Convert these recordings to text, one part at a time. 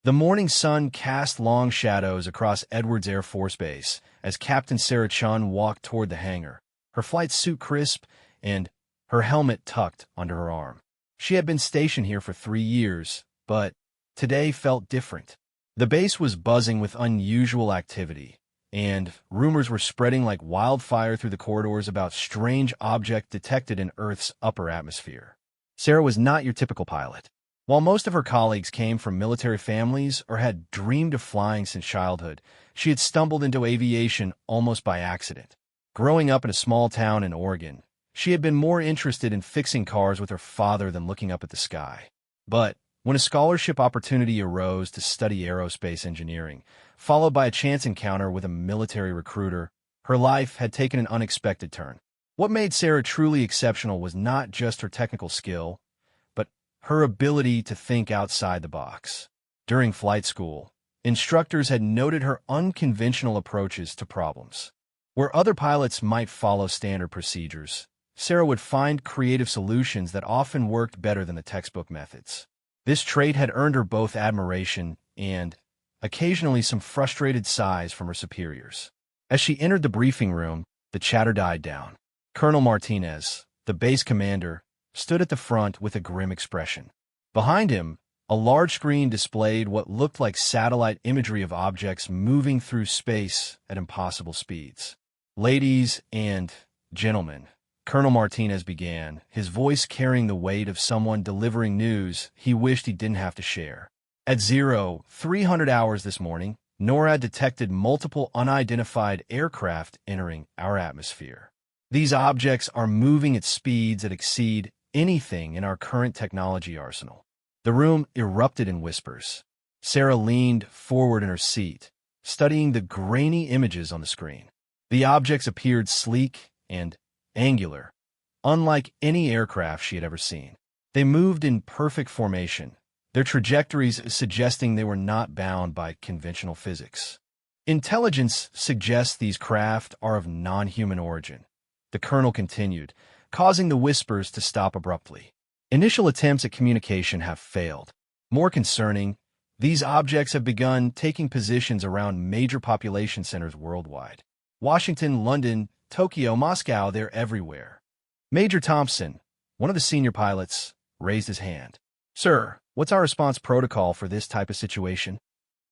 The morning sun cast long shadows across Edwards Air Force Base as Captain Sarah Chun walked toward the hangar, her flight suit crisp and her helmet tucked under her arm. She had been stationed here for 3 years, but today felt different. The base was buzzing with unusual activity, and rumors were spreading like wildfire through the corridors about strange object detected in Earth's upper atmosphere. Sarah was not your typical pilot. While most of her colleagues came from military families or had dreamed of flying since childhood, she had stumbled into aviation almost by accident. Growing up in a small town in Oregon, she had been more interested in fixing cars with her father than looking up at the sky. But when a scholarship opportunity arose to study aerospace engineering, followed by a chance encounter with a military recruiter, her life had taken an unexpected turn. What made Sarah truly exceptional was not just her technical skill, but her ability to think outside the box. During flight school, instructors had noted her unconventional approaches to problems. Where other pilots might follow standard procedures, Sarah would find creative solutions that often worked better than the textbook methods. This trait had earned her both admiration and, occasionally, some frustrated sighs from her superiors. As she entered the briefing room, the chatter died down. Colonel Martinez, the base commander, stood at the front with a grim expression. Behind him, a large screen displayed what looked like satellite imagery of objects moving through space at impossible speeds. "Ladies and gentlemen," Colonel Martinez began, his voice carrying the weight of someone delivering news he wished he didn't have to share. At 0300 hours this morning, NORAD detected multiple unidentified aircraft entering our atmosphere. These objects are moving at speeds that exceed anything in our current technology arsenal. The room erupted in whispers. Sarah leaned forward in her seat, studying the grainy images on the screen. The objects appeared sleek and angular, unlike any aircraft she had ever seen. They moved in perfect formation, their trajectories suggesting they were not bound by conventional physics. "Intelligence suggests these craft are of non-human origin," the colonel continued, causing the whispers to stop abruptly. "Initial attempts at communication have failed. More concerning, these objects have begun taking positions around major population centers worldwide. Washington, London, Tokyo, Moscow, they're everywhere." Major Thompson, one of the senior pilots, raised his hand. "Sir, what's our response protocol for this type of situation?"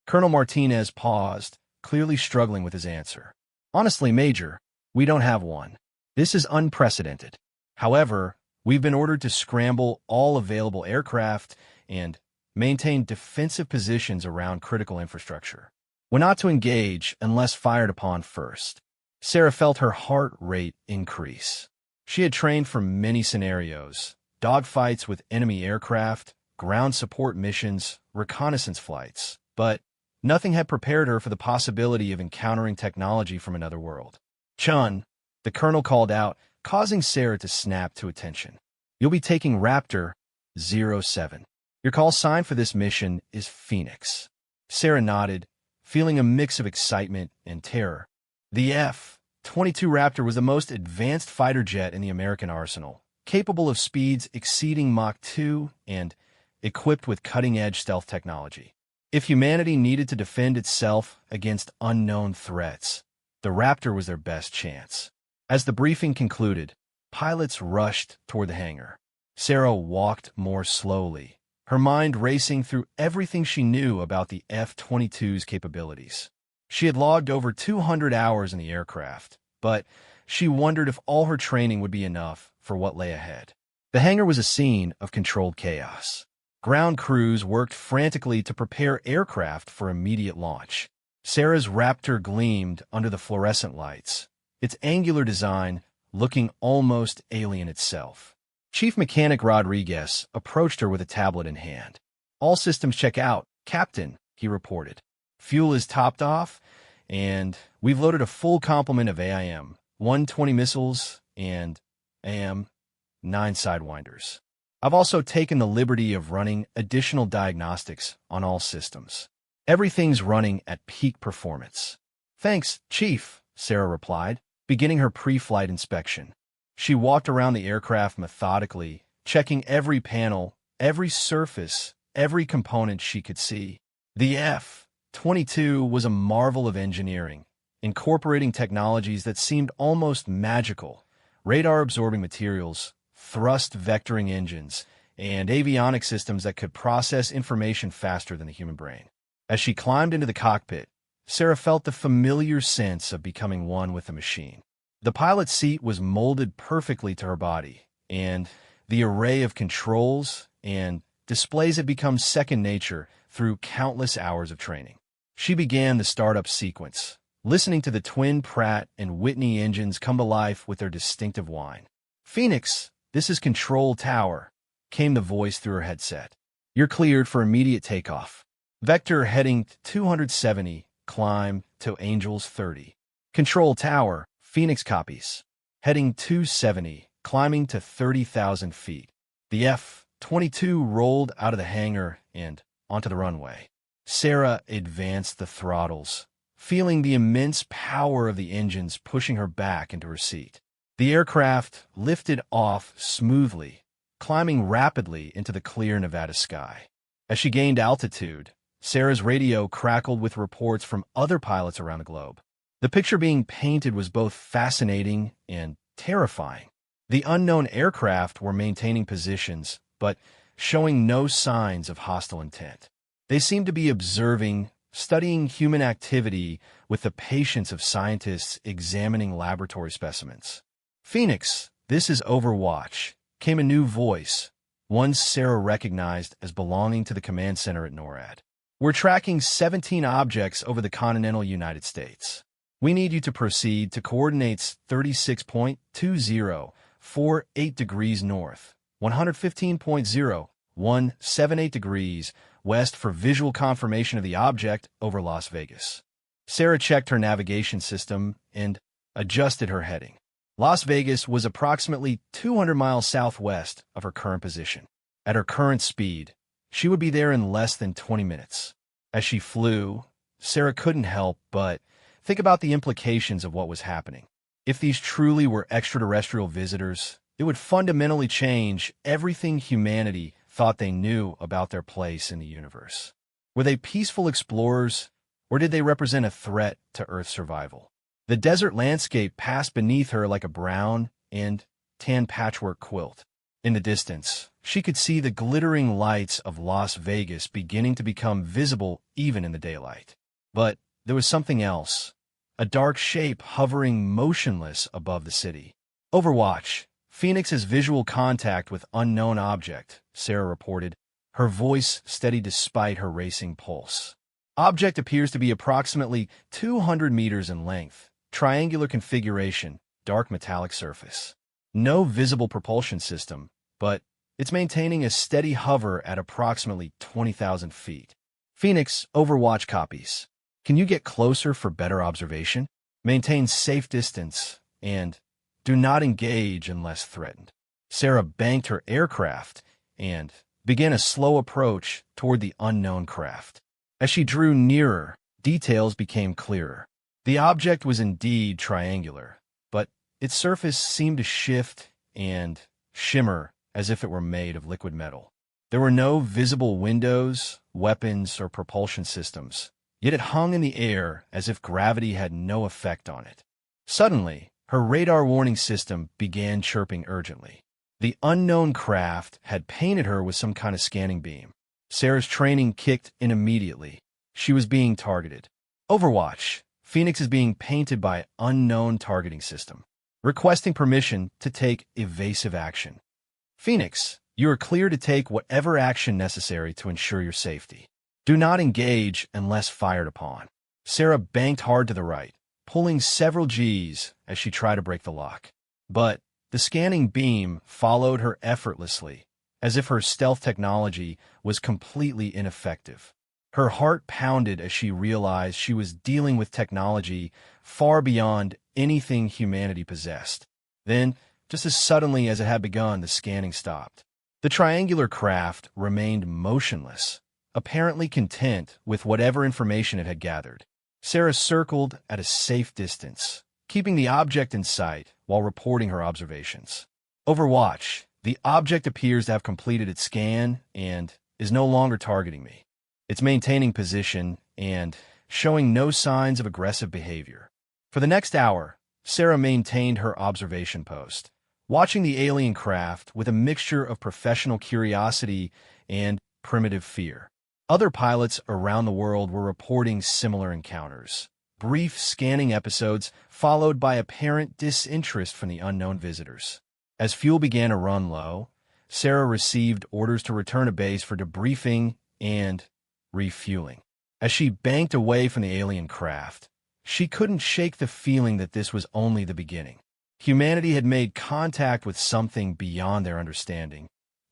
Colonel Martinez paused, clearly struggling with his answer. "Honestly, Major, we don't have one. This is unprecedented. However, we've been ordered to scramble all available aircraft and maintain defensive positions around critical infrastructure. We're not to engage unless fired upon first." Sarah felt her heart rate increase. She had trained for many scenarios: dogfights with enemy aircraft, ground support missions, reconnaissance flights, but nothing had prepared her for the possibility of encountering technology from another world. "Chun," the colonel called out, causing Sarah to snap to attention. "You'll be taking Raptor 07. Your call sign for this mission is Phoenix." Sarah nodded, feeling a mix of excitement and terror. The F-22 Raptor was the most advanced fighter jet in the American arsenal, capable of speeds exceeding Mach 2 and equipped with cutting-edge stealth technology. If humanity needed to defend itself against unknown threats, the Raptor was their best chance. As the briefing concluded, pilots rushed toward the hangar. Sarah walked more slowly, her mind racing through everything she knew about the F-22's capabilities. She had logged over 200 hours in the aircraft, but she wondered if all her training would be enough for what lay ahead. The hangar was a scene of controlled chaos. Ground crews worked frantically to prepare aircraft for immediate launch. Sarah's Raptor gleamed under the fluorescent lights, its angular design looking almost alien itself. Chief Mechanic Rodriguez approached her with a tablet in hand. "All systems check out, Captain," he reported. "Fuel is topped off, and we've loaded a full complement of AIM-120 missiles and AIM-9 Sidewinders. I've also taken the liberty of running additional diagnostics on all systems. Everything's running at peak performance." "Thanks, Chief," Sarah replied, beginning her pre-flight inspection. She walked around the aircraft methodically, checking every panel, every surface, every component she could see. The F-22 was a marvel of engineering, incorporating technologies that seemed almost magical: radar-absorbing materials, thrust vectoring engines, and avionic systems that could process information faster than the human brain. As she climbed into the cockpit, Sarah felt the familiar sense of becoming one with the machine. The pilot's seat was molded perfectly to her body, and the array of controls and displays had become second nature through countless hours of training. She began the startup sequence, listening to the twin Pratt and Whitney engines come to life with their distinctive whine. "Phoenix, this is Control Tower," came the voice through her headset. "You're cleared for immediate takeoff. Vector heading 270, climb to Angels 30. Control Tower, Phoenix copies. Heading 270, climbing to 30,000 feet." The F-22 rolled out of the hangar and onto the runway. Sarah advanced the throttles, feeling the immense power of the engines pushing her back into her seat. The aircraft lifted off smoothly, climbing rapidly into the clear Nevada sky. As she gained altitude, Sarah's radio crackled with reports from other pilots around the globe. The picture being painted was both fascinating and terrifying. The unknown aircraft were maintaining positions, but showing no signs of hostile intent. They seemed to be observing, studying human activity with the patience of scientists examining laboratory specimens. "Phoenix, this is Overwatch," came a new voice, one Sarah recognized as belonging to the command center at NORAD. "We're tracking 17 objects over the continental United States. We need you to proceed to coordinates 36.2048 degrees north, 115.0178 degrees west for visual confirmation of the object over Las Vegas." Sarah checked her navigation system and adjusted her heading. Las Vegas was approximately 200 miles southwest of her current position. At her current speed, she would be there in less than 20 minutes. As she flew, Sarah couldn't help but think about the implications of what was happening. If these truly were extraterrestrial visitors, it would fundamentally change everything humanity thought they knew about their place in the universe. Were they peaceful explorers, or did they represent a threat to Earth's survival? The desert landscape passed beneath her like a brown and tan patchwork quilt. In the distance, she could see the glittering lights of Las Vegas beginning to become visible even in the daylight. But there was something else, a dark shape hovering motionless above the city. "Overwatch, Phoenix has visual contact with unknown object," Sarah reported, her voice steady despite her racing pulse. "Object appears to be approximately 200 meters in length, triangular configuration, dark metallic surface. No visible propulsion system, but it's maintaining a steady hover at approximately 20,000 feet. Phoenix, Overwatch copies. Can you get closer for better observation? Maintain safe distance, and do not engage unless threatened." Sarah banked her aircraft and began a slow approach toward the unknown craft. As she drew nearer, details became clearer. The object was indeed triangular, but its surface seemed to shift and shimmer as if it were made of liquid metal. There were no visible windows, weapons, or propulsion systems, yet it hung in the air as if gravity had no effect on it. Suddenly, her radar warning system began chirping urgently. The unknown craft had painted her with some kind of scanning beam. Sarah's training kicked in immediately. She was being targeted. "Overwatch, Phoenix is being painted by unknown targeting system. Requesting permission to take evasive action. Phoenix, you are clear to take whatever action necessary to ensure your safety. Do not engage unless fired upon." Sarah banked hard to the right, pulling several Gs as she tried to break the lock. But the scanning beam followed her effortlessly, as if her stealth technology was completely ineffective. Her heart pounded as she realized she was dealing with technology far beyond anything humanity possessed. Then, just as suddenly as it had begun, the scanning stopped. The triangular craft remained motionless, apparently content with whatever information it had gathered. Sarah circled at a safe distance, keeping the object in sight while reporting her observations. "Overwatch, the object appears to have completed its scan and is no longer targeting me. It's maintaining position and showing no signs of aggressive behavior. For the next hour, Sarah maintained her observation post, watching the alien craft with a mixture of professional curiosity and primitive fear. Other pilots around the world were reporting similar encounters. Brief scanning episodes followed by apparent disinterest from the unknown visitors. As fuel began to run low, Sarah received orders to return to base for debriefing and refueling. As she banked away from the alien craft, she couldn't shake the feeling that this was only the beginning. Humanity had made contact with something beyond their understanding,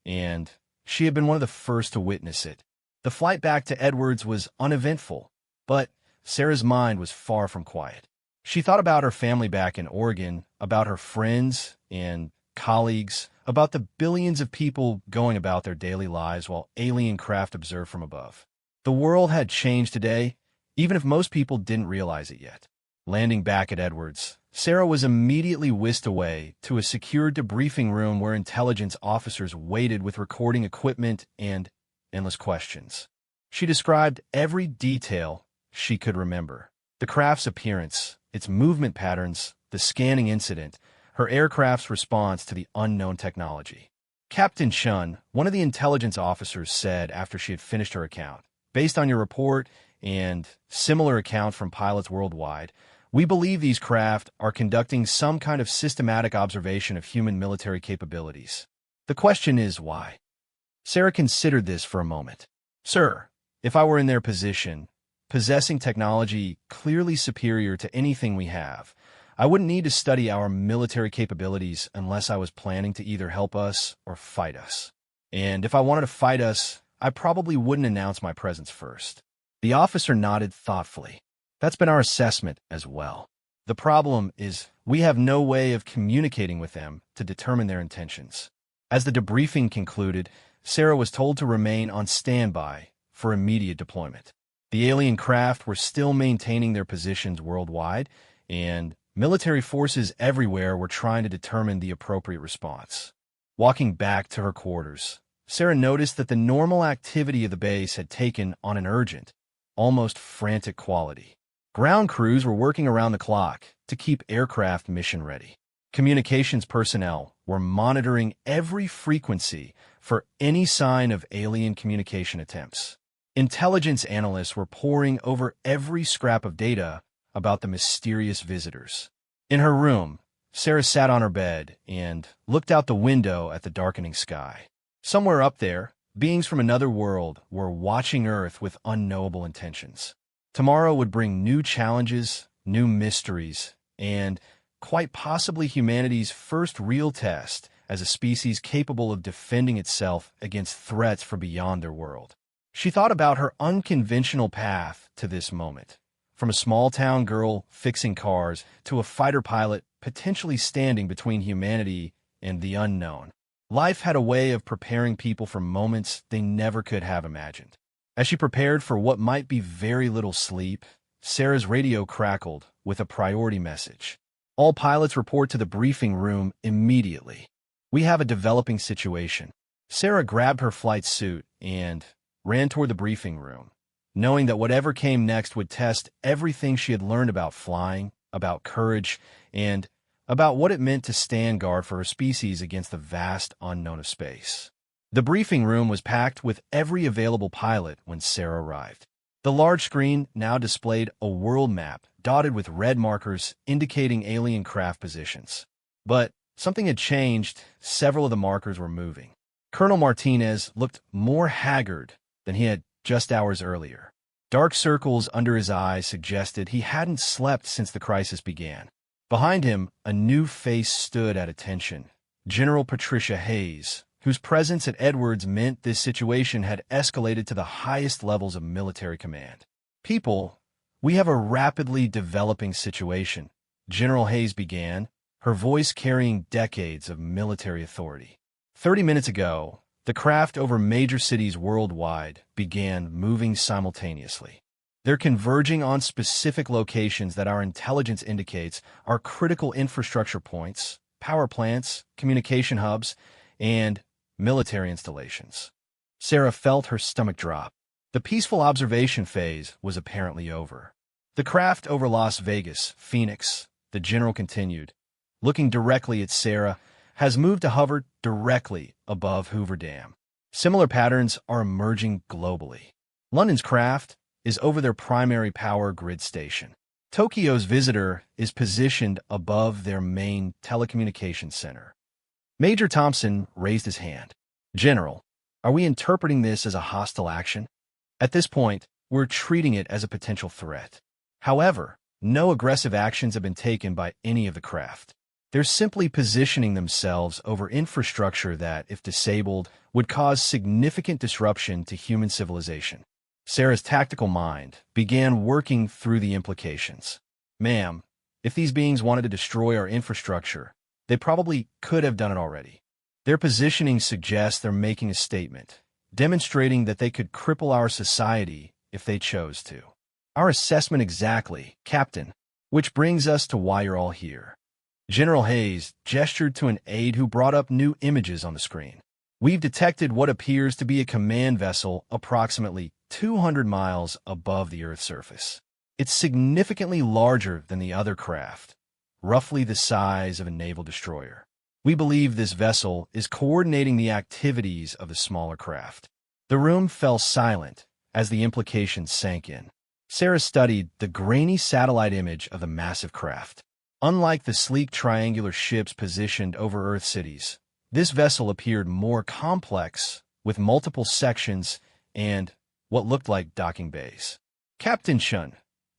and she had been one of the first to witness it. The flight back to Edwards was uneventful, but Sarah's mind was far from quiet. She thought about her family back in Oregon, about her friends and colleagues, about the billions of people going about their daily lives while alien craft observed from above. The world had changed today, even if most people didn't realize it yet. Landing back at Edwards, Sarah was immediately whisked away to a secure debriefing room where intelligence officers waited with recording equipment and endless questions. She described every detail she could remember: the craft's appearance, its movement patterns, the scanning incident, her aircraft's response to the unknown technology. Captain Chun, one of the intelligence officers, said after she had finished her account, "Based on your report and similar accounts from pilots worldwide, we believe these craft are conducting some kind of systematic observation of human military capabilities. The question is why?" Sarah considered this for a moment. "Sir, if I were in their position, possessing technology clearly superior to anything we have, I wouldn't need to study our military capabilities unless I was planning to either help us or fight us. And if I wanted to fight us, I probably wouldn't announce my presence first." The officer nodded thoughtfully. "That's been our assessment as well. The problem is we have no way of communicating with them to determine their intentions." As the debriefing concluded, Sarah was told to remain on standby for immediate deployment. The alien craft were still maintaining their positions worldwide, and military forces everywhere were trying to determine the appropriate response. Walking back to her quarters, Sarah noticed that the normal activity of the base had taken on an urgent, almost frantic quality. Ground crews were working around the clock to keep aircraft mission ready. Communications personnel were monitoring every frequency for any sign of alien communication attempts. Intelligence analysts were poring over every scrap of data about the mysterious visitors. In her room, Sarah sat on her bed and looked out the window at the darkening sky. Somewhere up there, beings from another world were watching Earth with unknowable intentions. Tomorrow would bring new challenges, new mysteries, and quite possibly humanity's first real test as a species capable of defending itself against threats from beyond their world. She thought about her unconventional path to this moment, from a small-town girl fixing cars to a fighter pilot potentially standing between humanity and the unknown. Life had a way of preparing people for moments they never could have imagined. As she prepared for what might be very little sleep, Sarah's radio crackled with a priority message. "All pilots report to the briefing room immediately. We have a developing situation." Sarah grabbed her flight suit and ran toward the briefing room, knowing that whatever came next would test everything she had learned about flying, about courage, and about what it meant to stand guard for her species against the vast unknown of space. The briefing room was packed with every available pilot when Sarah arrived. The large screen now displayed a world map dotted with red markers indicating alien craft positions. But something had changed. Several of the markers were moving. Colonel Martinez looked more haggard than he had just hours earlier. Dark circles under his eyes suggested he hadn't slept since the crisis began. Behind him, a new face stood at attention: General Patricia Hayes, whose presence at Edwards meant this situation had escalated to the highest levels of military command. "People, we have a rapidly developing situation," General Hayes began, her voice carrying decades of military authority. 30 minutes ago, the craft over major cities worldwide began moving simultaneously. They're converging on specific locations that our intelligence indicates are critical infrastructure points, power plants, communication hubs, and military installations. Sarah felt her stomach drop. The peaceful observation phase was apparently over. The craft over Las Vegas, Phoenix, the general continued, looking directly at Sarah, has moved to hover directly above Hoover Dam. Similar patterns are emerging globally. London's craft is over their primary power grid station. Tokyo's visitor is positioned above their main telecommunications center. Major Thompson raised his hand. General, are we interpreting this as a hostile action? At this point, we're treating it as a potential threat. However, no aggressive actions have been taken by any of the craft. They're simply positioning themselves over infrastructure that, if disabled, would cause significant disruption to human civilization. Sarah's tactical mind began working through the implications. Ma'am, if these beings wanted to destroy our infrastructure, they probably could have done it already. Their positioning suggests they're making a statement, demonstrating that they could cripple our society if they chose to. Our assessment exactly, Captain, which brings us to why you're all here. General Hayes gestured to an aide who brought up new images on the screen. We've detected what appears to be a command vessel approximately 200 miles above the Earth's surface. It's significantly larger than the other craft, roughly the size of a naval destroyer. We believe this vessel is coordinating the activities of the smaller craft. The room fell silent as the implications sank in. Sarah studied the grainy satellite image of the massive craft. Unlike the sleek triangular ships positioned over Earth cities, this vessel appeared more complex, with multiple sections and what looked like docking bays. Captain Chun,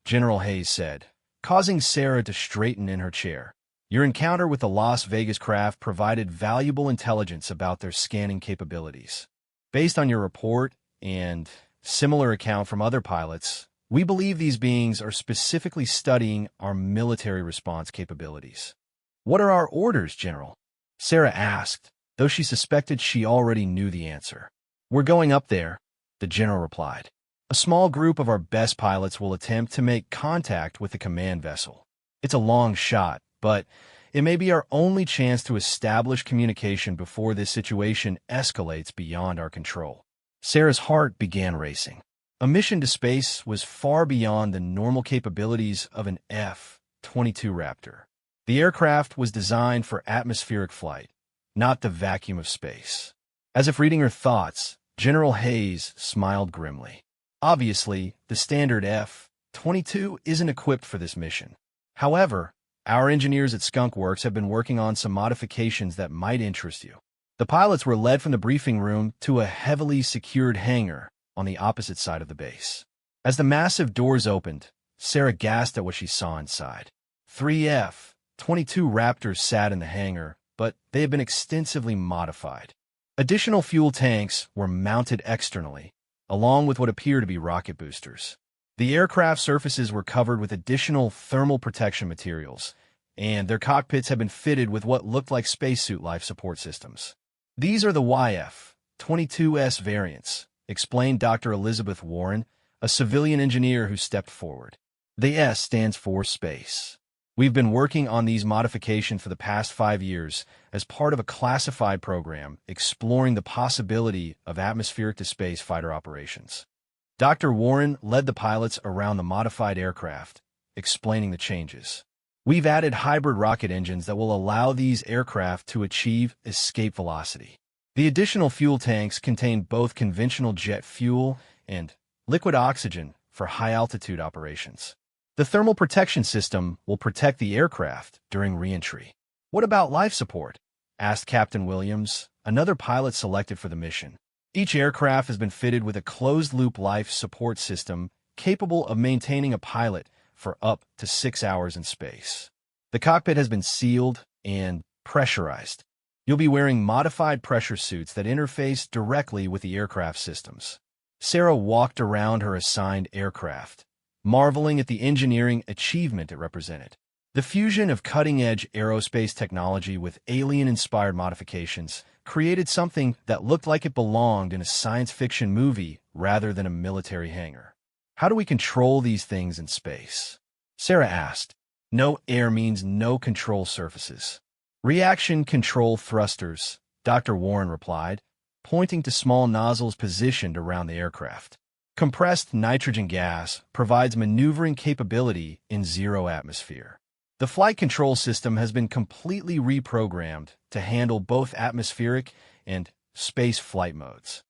General Hayes said, causing Sarah to straighten in her chair. Your encounter with the Las Vegas craft provided valuable intelligence about their scanning capabilities. Based on your report and similar account from other pilots, we believe these beings are specifically studying our military response capabilities. What are our orders, General? Sarah asked, though she suspected she already knew the answer. We're going up there, the general replied. A small group of our best pilots will attempt to make contact with the command vessel. It's a long shot, but it may be our only chance to establish communication before this situation escalates beyond our control. Sarah's heart began racing. A mission to space was far beyond the normal capabilities of an F-22 Raptor. The aircraft was designed for atmospheric flight, not the vacuum of space. As if reading her thoughts, General Hayes smiled grimly. Obviously, the standard F-22 isn't equipped for this mission. However, our engineers at Skunk Works have been working on some modifications that might interest you. The pilots were led from the briefing room to a heavily secured hangar on the opposite side of the base. As the massive doors opened, Sarah gasped at what she saw inside. 3 F-22 Raptors sat in the hangar, but they had been extensively modified. Additional fuel tanks were mounted externally, along with what appeared to be rocket boosters. The aircraft surfaces were covered with additional thermal protection materials, and their cockpits had been fitted with what looked like spacesuit life support systems. These are the YF-22S variants, explained Dr. Elizabeth Warren, a civilian engineer who stepped forward. The S stands for space. We've been working on these modifications for the past 5 years as part of a classified program exploring the possibility of atmospheric-to-space fighter operations. Dr. Warren led the pilots around the modified aircraft, explaining the changes. We've added hybrid rocket engines that will allow these aircraft to achieve escape velocity. The additional fuel tanks contain both conventional jet fuel and liquid oxygen for high-altitude operations. The thermal protection system will protect the aircraft during re-entry. What about life support? Asked Captain Williams, another pilot selected for the mission. Each aircraft has been fitted with a closed-loop life support system capable of maintaining a pilot for up to 6 hours in space. The cockpit has been sealed and pressurized. You'll be wearing modified pressure suits that interface directly with the aircraft systems. Sarah walked around her assigned aircraft, marveling at the engineering achievement it represented. The fusion of cutting-edge aerospace technology with alien-inspired modifications created something that looked like it belonged in a science fiction movie rather than a military hangar. How do we control these things in space? Sarah asked. No air means no control surfaces. Reaction control thrusters, Dr. Warren replied, pointing to small nozzles positioned around the aircraft. Compressed nitrogen gas provides maneuvering capability in zero atmosphere. The flight control system has been completely reprogrammed to handle both atmospheric and space flight modes.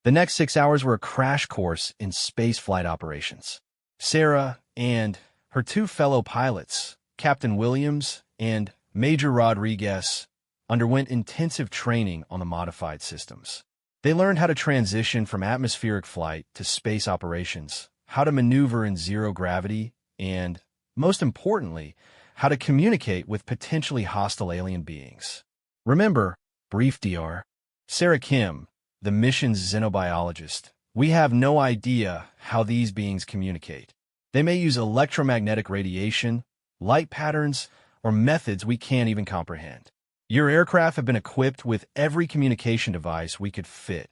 The next 6 hours were a crash course in space flight operations. Sarah and her two fellow pilots, Captain Williams and Major Rodriguez, underwent intensive training on the modified systems. They learned how to transition from atmospheric flight to space operations, how to maneuver in zero gravity, and, most importantly, how to communicate with potentially hostile alien beings. Remember, brief DR. Sarah Kim, the mission's xenobiologist, we have no idea how these beings communicate. They may use electromagnetic radiation, light patterns, or methods we can't even comprehend. Your aircraft have been equipped with every communication device we could fit.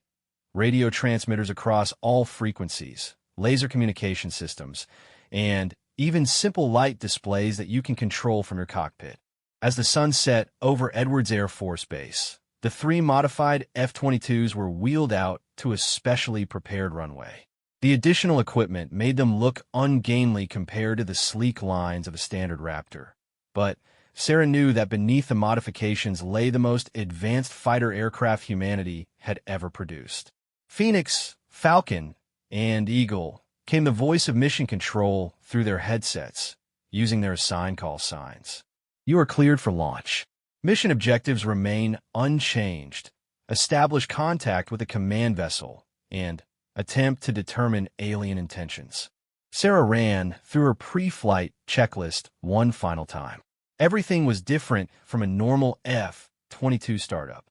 Radio transmitters across all frequencies, laser communication systems, and even simple light displays that you can control from your cockpit. As the sun set over Edwards Air Force Base, the 3 modified F-22s were wheeled out to a specially prepared runway. The additional equipment made them look ungainly compared to the sleek lines of a standard Raptor. But Sarah knew that beneath the modifications lay the most advanced fighter aircraft humanity had ever produced. Phoenix, Falcon, and Eagle came the voice of mission control through their headsets, using their assign call signs. You are cleared for launch. Mission objectives remain unchanged. Establish contact with a command vessel and attempt to determine alien intentions. Sarah ran through her pre-flight checklist one final time. Everything was different from a normal F-22 startup.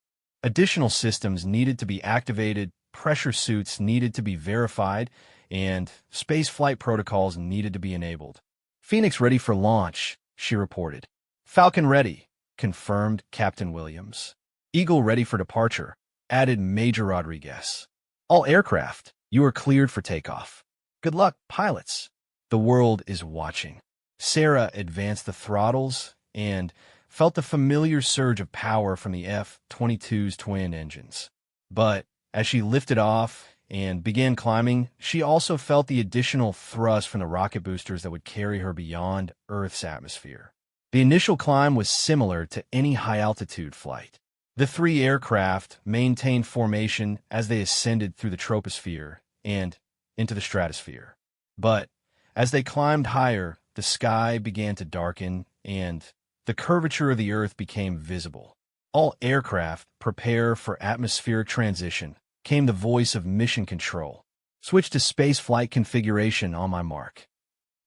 Additional systems needed to be activated, pressure suits needed to be verified, and space flight protocols needed to be enabled. Phoenix ready for launch, she reported. Falcon ready, confirmed Captain Williams. Eagle ready for departure, added Major Rodriguez. All aircraft, you are cleared for takeoff. Good luck, pilots. The world is watching. Sarah advanced the throttles and felt the familiar surge of power from the F-22's twin engines. But as she lifted off and began climbing, she also felt the additional thrust from the rocket boosters that would carry her beyond Earth's atmosphere. The initial climb was similar to any high-altitude flight. The 3 aircraft maintained formation as they ascended through the troposphere and into the stratosphere. But as they climbed higher, the sky began to darken and the curvature of the Earth became visible. All aircraft prepare for atmospheric transition, came the voice of mission control. Switch to space flight configuration on my mark.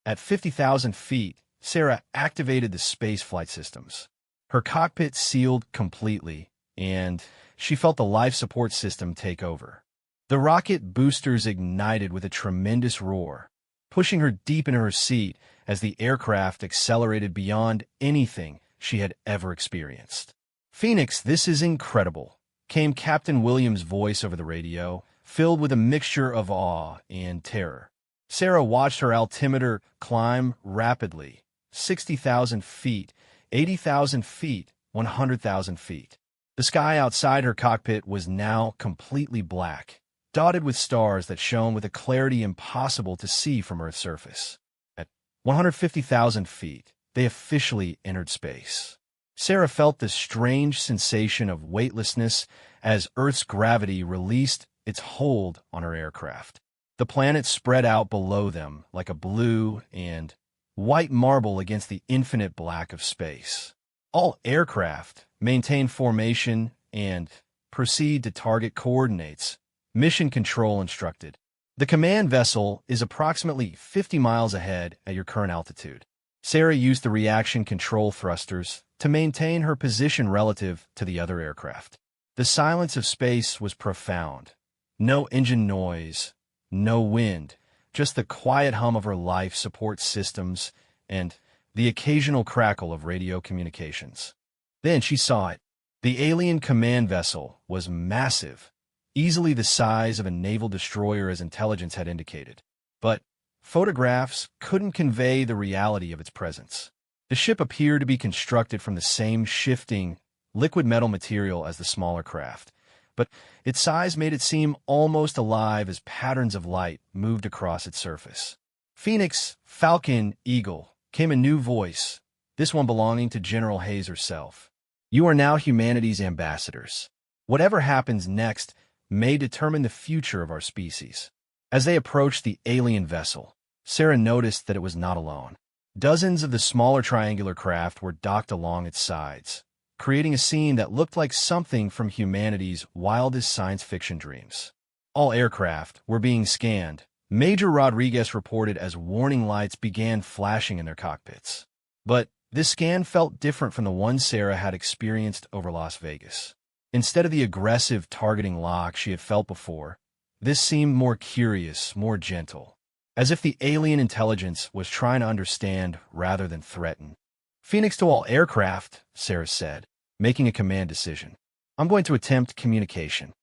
At 50,000 feet, Sarah activated the space flight systems. Her cockpit sealed completely, and she felt the life support system take over. The rocket boosters ignited with a tremendous roar, pushing her deep into her seat as the aircraft accelerated beyond anything she had ever experienced. Phoenix, this is incredible, came Captain Williams' voice over the radio, filled with a mixture of awe and terror. Sarah watched her altimeter climb rapidly, 60,000 feet, 80,000 feet, 100,000 feet. The sky outside her cockpit was now completely black, dotted with stars that shone with a clarity impossible to see from Earth's surface. At 150,000 feet, they officially entered space. Sarah felt this strange sensation of weightlessness as Earth's gravity released its hold on her aircraft. The planet spread out below them like a blue and white marble against the infinite black of space. All aircraft maintain formation and proceed to target coordinates. Mission control instructed. The command vessel is approximately 50 miles ahead at your current altitude. Sarah used the reaction control thrusters to maintain her position relative to the other aircraft. The silence of space was profound. No engine noise, no wind, just the quiet hum of her life support systems and the occasional crackle of radio communications. Then she saw it. The alien command vessel was massive, easily the size of a naval destroyer as intelligence had indicated. But photographs couldn't convey the reality of its presence. The ship appeared to be constructed from the same shifting, liquid metal material as the smaller craft, but its size made it seem almost alive as patterns of light moved across its surface. Phoenix, Falcon, Eagle, came a new voice, this one belonging to General Hayes herself. You are now humanity's ambassadors. Whatever happens next may determine the future of our species. As they approached the alien vessel, Sarah noticed that it was not alone. Dozens of the smaller triangular craft were docked along its sides, creating a scene that looked like something from humanity's wildest science fiction dreams. All aircraft were being scanned, Major Rodriguez reported as warning lights began flashing in their cockpits. But this scan felt different from the one Sarah had experienced over Las Vegas. Instead of the aggressive targeting lock she had felt before, this seemed more curious, more gentle, as if the alien intelligence was trying to understand rather than threaten. Phoenix to all aircraft, Sarah said, making a command decision. I'm going to attempt communication.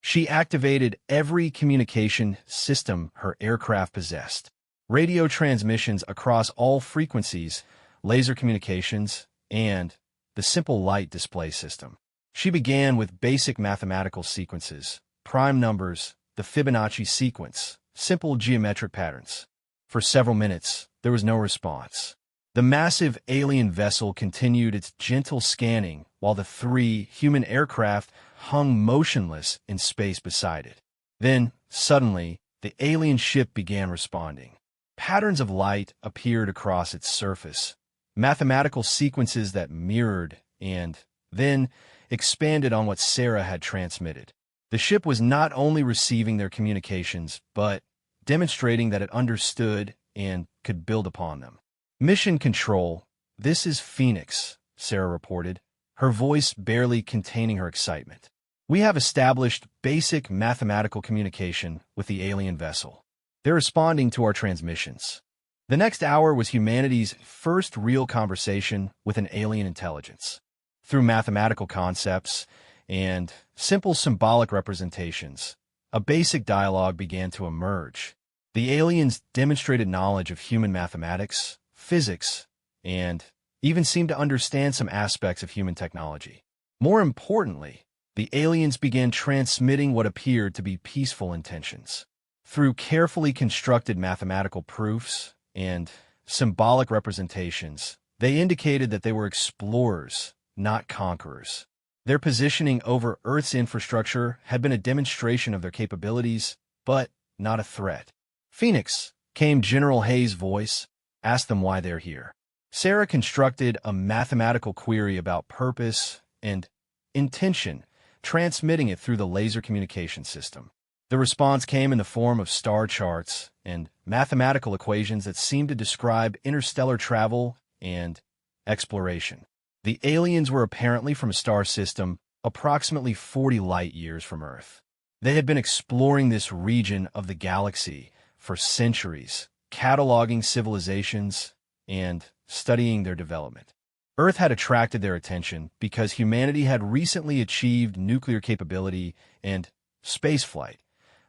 She activated every communication system her aircraft possessed. Radio transmissions across all frequencies, laser communications, and the simple light display system. She began with basic mathematical sequences, prime numbers, the Fibonacci sequence, simple geometric patterns. For several minutes, there was no response. The massive alien vessel continued its gentle scanning while the three human aircraft hung motionless in space beside it. Then, suddenly, the alien ship began responding. Patterns of light appeared across its surface, mathematical sequences that mirrored and then expanded on what Sarah had transmitted. The ship was not only receiving their communications, but demonstrating that it understood and could build upon them. Mission Control, this is Phoenix, Sarah reported, her voice barely containing her excitement. We have established basic mathematical communication with the alien vessel. They're responding to our transmissions. The next hour was humanity's first real conversation with an alien intelligence. Through mathematical concepts and simple symbolic representations, a basic dialogue began to emerge. The aliens demonstrated knowledge of human mathematics, physics, and even seemed to understand some aspects of human technology. More importantly, the aliens began transmitting what appeared to be peaceful intentions. Through carefully constructed mathematical proofs and symbolic representations, they indicated that they were explorers, not conquerors. Their positioning over Earth's infrastructure had been a demonstration of their capabilities, but not a threat. Phoenix, came General Hayes' voice, asked them why they're here. Sarah constructed a mathematical query about purpose and intention, transmitting it through the laser communication system. The response came in the form of star charts and mathematical equations that seemed to describe interstellar travel and exploration. The aliens were apparently from a star system approximately 40 light-years from Earth. They had been exploring this region of the galaxy for centuries, cataloging civilizations and studying their development. Earth had attracted their attention because humanity had recently achieved nuclear capability and spaceflight,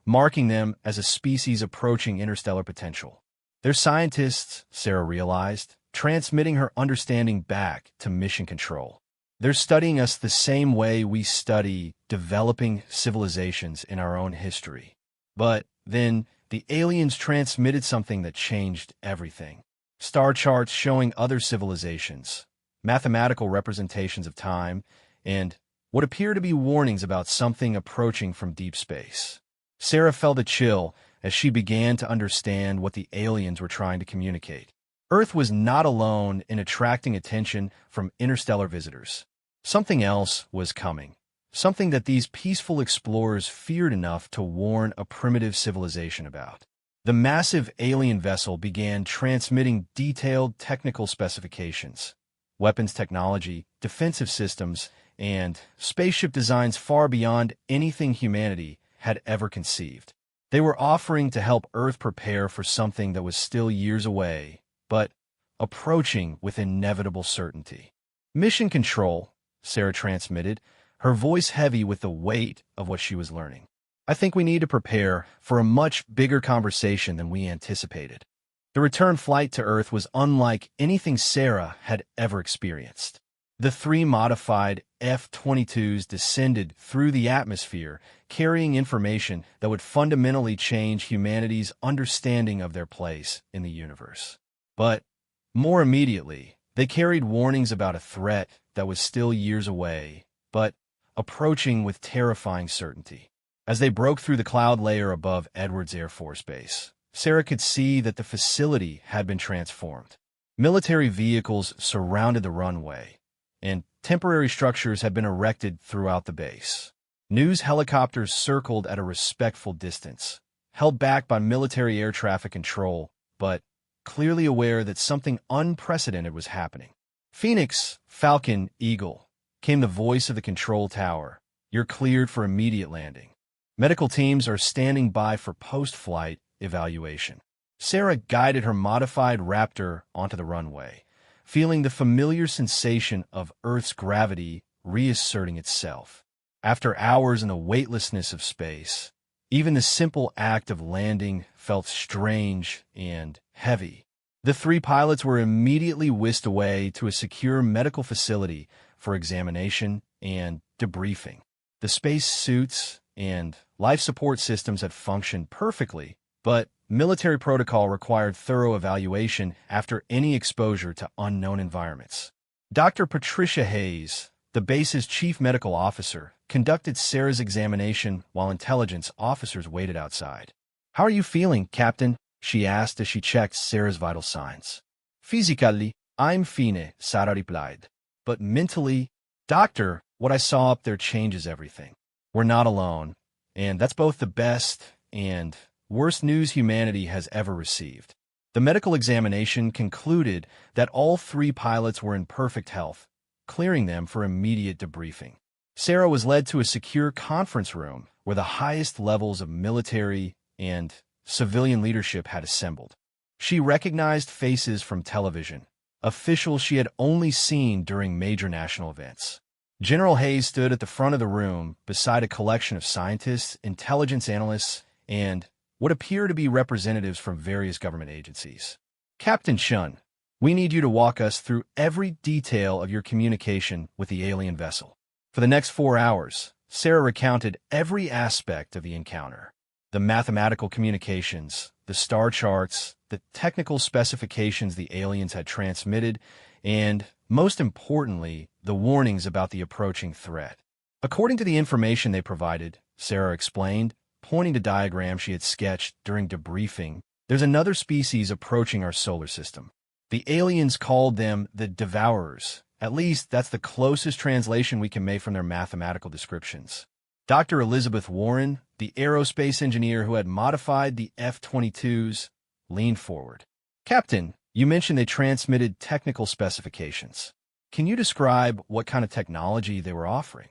marking them as a species approaching interstellar potential. Their scientists, Sarah realized, transmitting her understanding back to Mission Control. They're studying us the same way we study developing civilizations in our own history. But then the aliens transmitted something that changed everything. Star charts showing other civilizations, mathematical representations of time, and what appear to be warnings about something approaching from deep space. Sarah felt a chill as she began to understand what the aliens were trying to communicate. Earth was not alone in attracting attention from interstellar visitors. Something else was coming, something that these peaceful explorers feared enough to warn a primitive civilization about. The massive alien vessel began transmitting detailed technical specifications, weapons technology, defensive systems, and spaceship designs far beyond anything humanity had ever conceived. They were offering to help Earth prepare for something that was still years away, but approaching with inevitable certainty. Mission Control, Sarah transmitted, her voice heavy with the weight of what she was learning. I think we need to prepare for a much bigger conversation than we anticipated. The return flight to Earth was unlike anything Sarah had ever experienced. The three modified F-22s descended through the atmosphere, carrying information that would fundamentally change humanity's understanding of their place in the universe. But more immediately, they carried warnings about a threat that was still years away, but approaching with terrifying certainty. As they broke through the cloud layer above Edwards Air Force Base, Sarah could see that the facility had been transformed. Military vehicles surrounded the runway, and temporary structures had been erected throughout the base. News helicopters circled at a respectful distance, held back by military air traffic control, but clearly aware that something unprecedented was happening. Phoenix, Falcon, Eagle, came the voice of the control tower. You're cleared for immediate landing. Medical teams are standing by for post-flight evaluation. Sarah guided her modified Raptor onto the runway, feeling the familiar sensation of Earth's gravity reasserting itself. After hours in the weightlessness of space, even the simple act of landing felt strange and heavy. The three pilots were immediately whisked away to a secure medical facility for examination and debriefing. The space suits and life support systems had functioned perfectly, but military protocol required thorough evaluation after any exposure to unknown environments. Dr. Patricia Hayes, the base's chief medical officer, conducted Sarah's examination while intelligence officers waited outside. "How are you feeling, Captain?" she asked as she checked Sarah's vital signs. "Physically, I'm fine," Sarah replied. "But mentally, Doctor, what I saw up there changes everything. We're not alone, and that's both the best and worst news humanity has ever received." The medical examination concluded that all three pilots were in perfect health, clearing them for immediate debriefing. Sarah was led to a secure conference room where the highest levels of military and civilian leadership had assembled. She recognized faces from television, officials she had only seen during major national events. General Hayes stood at the front of the room beside a collection of scientists, intelligence analysts, and what appear to be representatives from various government agencies. "Captain Shun, we need you to walk us through every detail of your communication with the alien vessel." For the next 4 hours, Sarah recounted every aspect of the encounter. The mathematical communications, the star charts, the technical specifications the aliens had transmitted, and, most importantly, the warnings about the approaching threat. According to the information they provided, Sarah explained, pointing to diagrams she had sketched during debriefing, there's another species approaching our solar system. The aliens called them the Devourers. At least that's the closest translation we can make from their mathematical descriptions. Dr. Elizabeth Warren, the aerospace engineer who had modified the F-22s, leaned forward. "Captain, you mentioned they transmitted technical specifications. Can you describe what kind of technology they were offering?"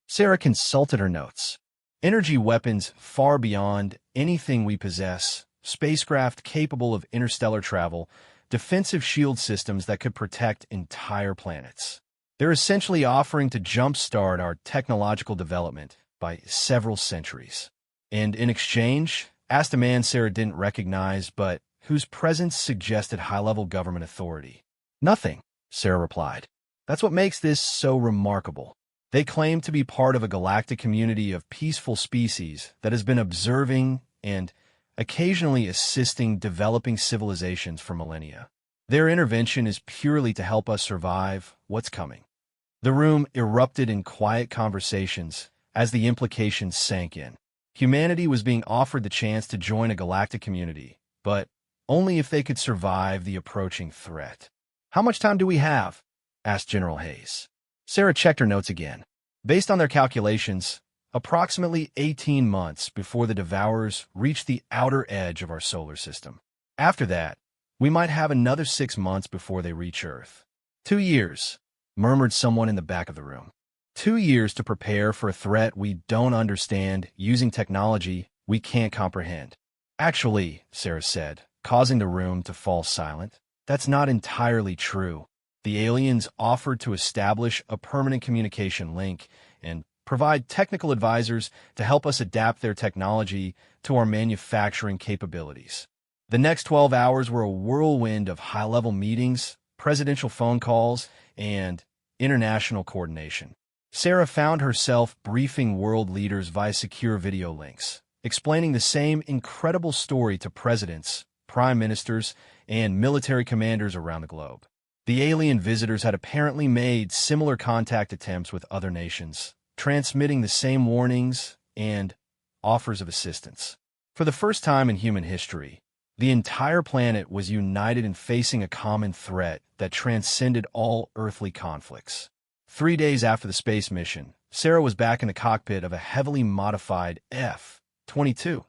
Sarah consulted her notes. "Energy weapons far beyond anything we possess, spacecraft capable of interstellar travel, defensive shield systems that could protect entire planets. They're essentially offering to jumpstart our technological development by several centuries." And in exchange, asked a man Sarah didn't recognize but whose presence suggested high-level government authority. "Nothing," Sarah replied. "That's what makes this so remarkable. They claim to be part of a galactic community of peaceful species that has been observing and occasionally assisting developing civilizations for millennia. Their intervention is purely to help us survive what's coming." The room erupted in quiet conversations as the implications sank in. Humanity was being offered the chance to join a galactic community, but only if they could survive the approaching threat. "How much time do we have?" asked General Hayes. Sarah checked her notes again. Based on their calculations, approximately 18 months before the Devourers reach the outer edge of our solar system. After that, we might have another 6 months before they reach Earth. 2 years, murmured someone in the back of the room. 2 years to prepare for a threat we don't understand using technology we can't comprehend. "Actually," Sarah said, causing the room to fall silent, "that's not entirely true. The aliens offered to establish a permanent communication link and provide technical advisors to help us adapt their technology to our manufacturing capabilities." The next 12 hours were a whirlwind of high-level meetings, presidential phone calls, and international coordination. Sarah found herself briefing world leaders via secure video links, explaining the same incredible story to presidents, prime ministers, and military commanders around the globe. The alien visitors had apparently made similar contact attempts with other nations, transmitting the same warnings and offers of assistance. For the first time in human history, the entire planet was united in facing a common threat that transcended all earthly conflicts. 3 days after the space mission, Sarah was back in the cockpit of a heavily modified F-22.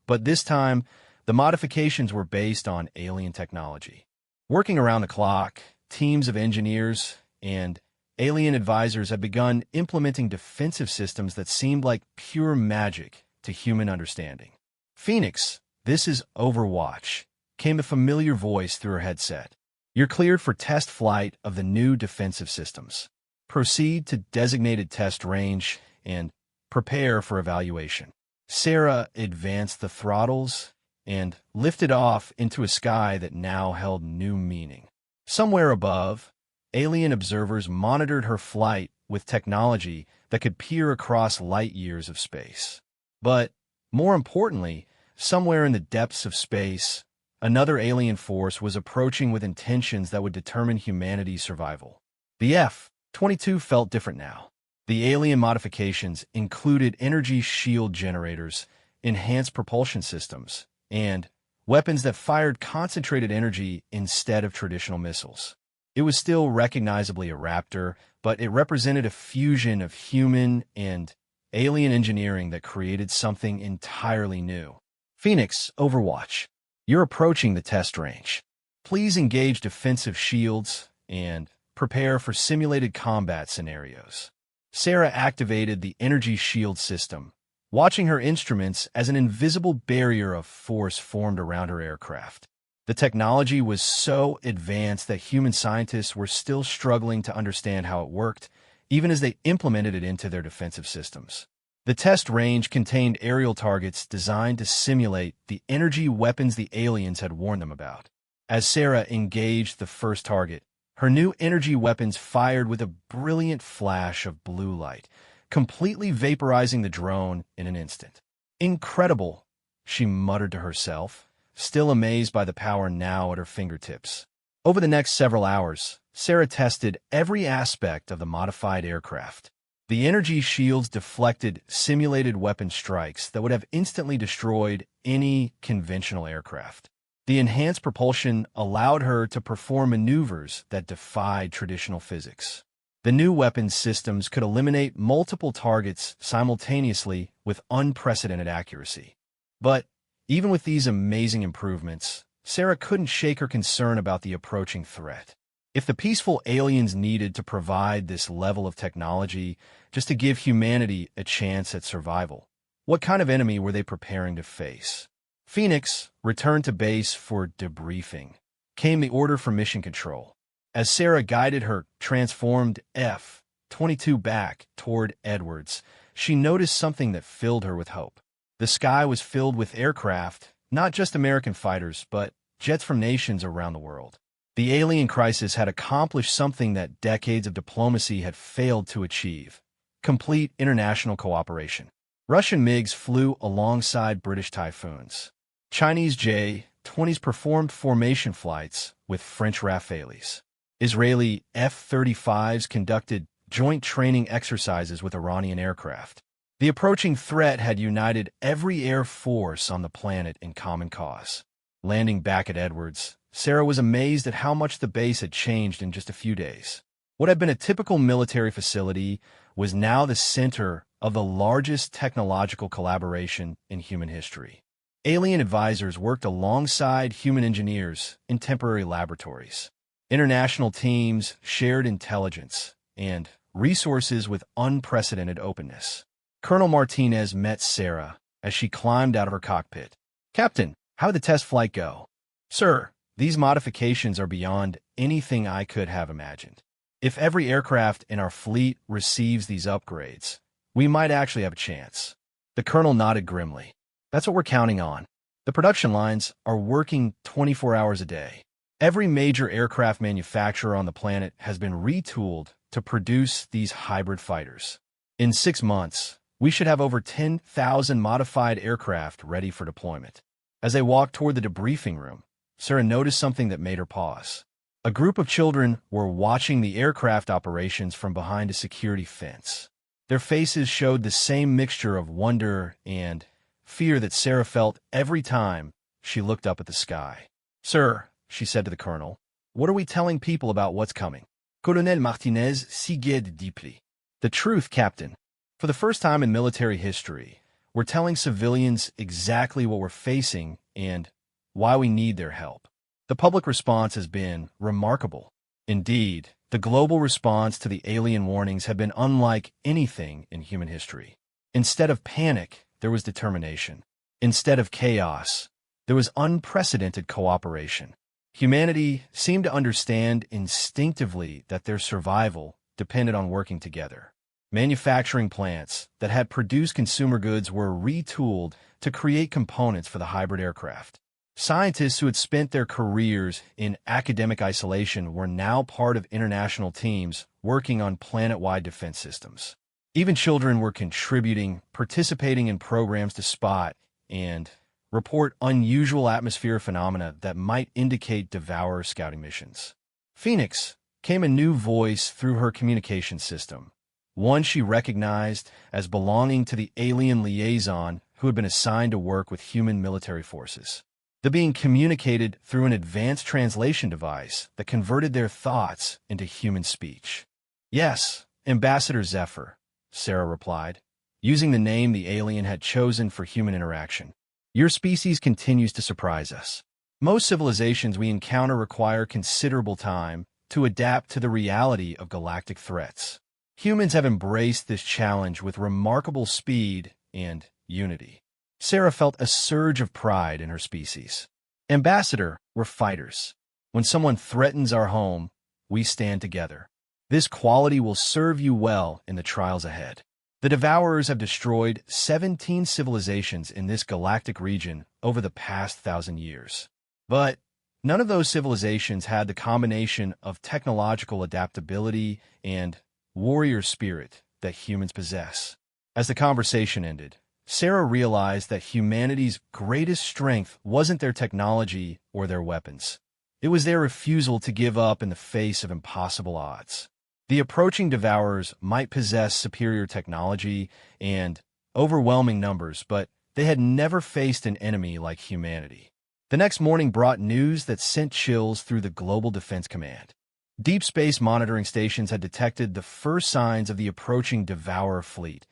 But this time, the modifications were based on alien technology. Working around the clock, teams of engineers and alien advisors had begun implementing defensive systems that seemed like pure magic to human understanding. "Phoenix, this is Overwatch," came a familiar voice through her headset. "You're cleared for test flight of the new defensive systems. Proceed to designated test range and prepare for evaluation." Sarah advanced the throttles and lifted off into a sky that now held new meaning. Somewhere above, alien observers monitored her flight with technology that could peer across light years of space. But, more importantly, somewhere in the depths of space, another alien force was approaching with intentions that would determine humanity's survival. The F-22 felt different now. The alien modifications included energy shield generators, enhanced propulsion systems, and weapons that fired concentrated energy instead of traditional missiles. It was still recognizably a Raptor, but it represented a fusion of human and alien engineering that created something entirely new. "Phoenix, Overwatch, you're approaching the test range. Please engage defensive shields and prepare for simulated combat scenarios." Sarah activated the energy shield system, watching her instruments as an invisible barrier of force formed around her aircraft. The technology was so advanced that human scientists were still struggling to understand how it worked, even as they implemented it into their defensive systems. The test range contained aerial targets designed to simulate the energy weapons the aliens had warned them about. As Sarah engaged the first target, her new energy weapons fired with a brilliant flash of blue light, completely vaporizing the drone in an instant. "Incredible," she muttered to herself, still amazed by the power now at her fingertips. Over the next several hours, Sarah tested every aspect of the modified aircraft. The energy shields deflected simulated weapon strikes that would have instantly destroyed any conventional aircraft. The enhanced propulsion allowed her to perform maneuvers that defied traditional physics. The new weapons systems could eliminate multiple targets simultaneously with unprecedented accuracy. But even with these amazing improvements, Sarah couldn't shake her concern about the approaching threat. If the peaceful aliens needed to provide this level of technology just to give humanity a chance at survival, what kind of enemy were they preparing to face? "Phoenix, return to base for debriefing," came the order from Mission Control. As Sarah guided her transformed F-22 back toward Edwards, she noticed something that filled her with hope. The sky was filled with aircraft, not just American fighters, but jets from nations around the world. The alien crisis had accomplished something that decades of diplomacy had failed to achieve: complete international cooperation. Russian MiGs flew alongside British Typhoons. Chinese J-20s performed formation flights with French Rafales. Israeli F-35s conducted joint training exercises with Iranian aircraft. The approaching threat had united every air force on the planet in common cause. Landing back at Edwards, Sarah was amazed at how much the base had changed in just a few days. What had been a typical military facility was now the center of the largest technological collaboration in human history. Alien advisors worked alongside human engineers in temporary laboratories. International teams shared intelligence and resources with unprecedented openness. Colonel Martinez met Sarah as she climbed out of her cockpit. "Captain, how did the test flight go?" "Sir, these modifications are beyond anything I could have imagined. If every aircraft in our fleet receives these upgrades, we might actually have a chance." The colonel nodded grimly. "That's what we're counting on. The production lines are working 24 hours a day. Every major aircraft manufacturer on the planet has been retooled to produce these hybrid fighters. In 6 months, we should have over 10,000 modified aircraft ready for deployment. As they walked toward the debriefing room, Sarah noticed something that made her pause. A group of children were watching the aircraft operations from behind a security fence. Their faces showed the same mixture of wonder and fear that Sarah felt every time she looked up at the sky. "Sir," she said to the colonel, "what are we telling people about what's coming?" Colonel Martinez sighed deeply. "The truth, Captain. For the first time in military history, we're telling civilians exactly what we're facing and why we need their help." The public response has been remarkable. Indeed, the global response to the alien warnings had been unlike anything in human history. Instead of panic, there was determination. Instead of chaos, there was unprecedented cooperation. Humanity seemed to understand instinctively that their survival depended on working together. Manufacturing plants that had produced consumer goods were retooled to create components for the hybrid aircraft. Scientists who had spent their careers in academic isolation were now part of international teams working on planet-wide defense systems. Even children were contributing, participating in programs to spot and report unusual atmosphere phenomena that might indicate Devourer scouting missions. Phoenix came a new voice through her communication system, one she recognized as belonging to the alien liaison who had been assigned to work with human military forces. The being communicated through an advanced translation device that converted their thoughts into human speech. "Yes, Ambassador Zephyr," Sarah replied, using the name the alien had chosen for human interaction. "Your species continues to surprise us. Most civilizations we encounter require considerable time to adapt to the reality of galactic threats. Humans have embraced this challenge with remarkable speed and unity." Sarah felt a surge of pride in her species. "Ambassador, we're fighters. When someone threatens our home, we stand together. This quality will serve you well in the trials ahead." The Devourers have destroyed 17 civilizations in this galactic region over the past 1,000 years. But none of those civilizations had the combination of technological adaptability and warrior spirit that humans possess. As the conversation ended, Sarah realized that humanity's greatest strength wasn't their technology or their weapons. It was their refusal to give up in the face of impossible odds. The approaching Devourers might possess superior technology and overwhelming numbers, but they had never faced an enemy like humanity. The next morning brought news that sent chills through the Global Defense Command. Deep space monitoring stations had detected the first signs of the approaching Devourer fleet.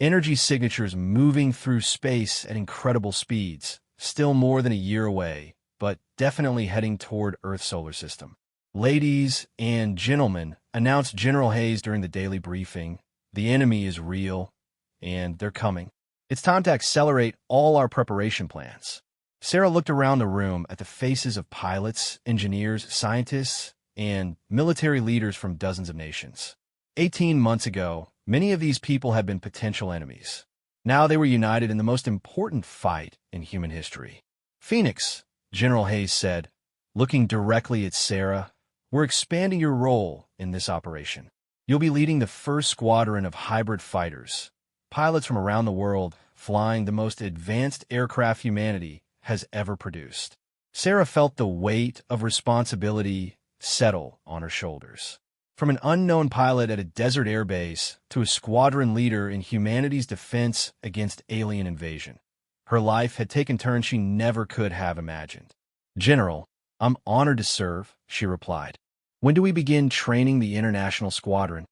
Energy signatures moving through space at incredible speeds, still more than a year away, but definitely heading toward Earth's solar system. "Ladies and gentlemen," announced General Hayes during the daily briefing, "the enemy is real, and they're coming. It's time to accelerate all our preparation plans." Sarah looked around the room at the faces of pilots, engineers, scientists, and military leaders from dozens of nations. 18 months ago, many of these people had been potential enemies. Now they were united in the most important fight in human history. "Phoenix," General Hayes said, looking directly at Sarah, "we're expanding your role in this operation. You'll be leading the first squadron of hybrid fighters, pilots from around the world flying the most advanced aircraft humanity has ever produced." Sarah felt the weight of responsibility settle on her shoulders. From an unknown pilot at a desert airbase to a squadron leader in humanity's defense against alien invasion, her life had taken turns she never could have imagined. "General, I'm honored to serve," she replied. "When do we begin training the international squadron?"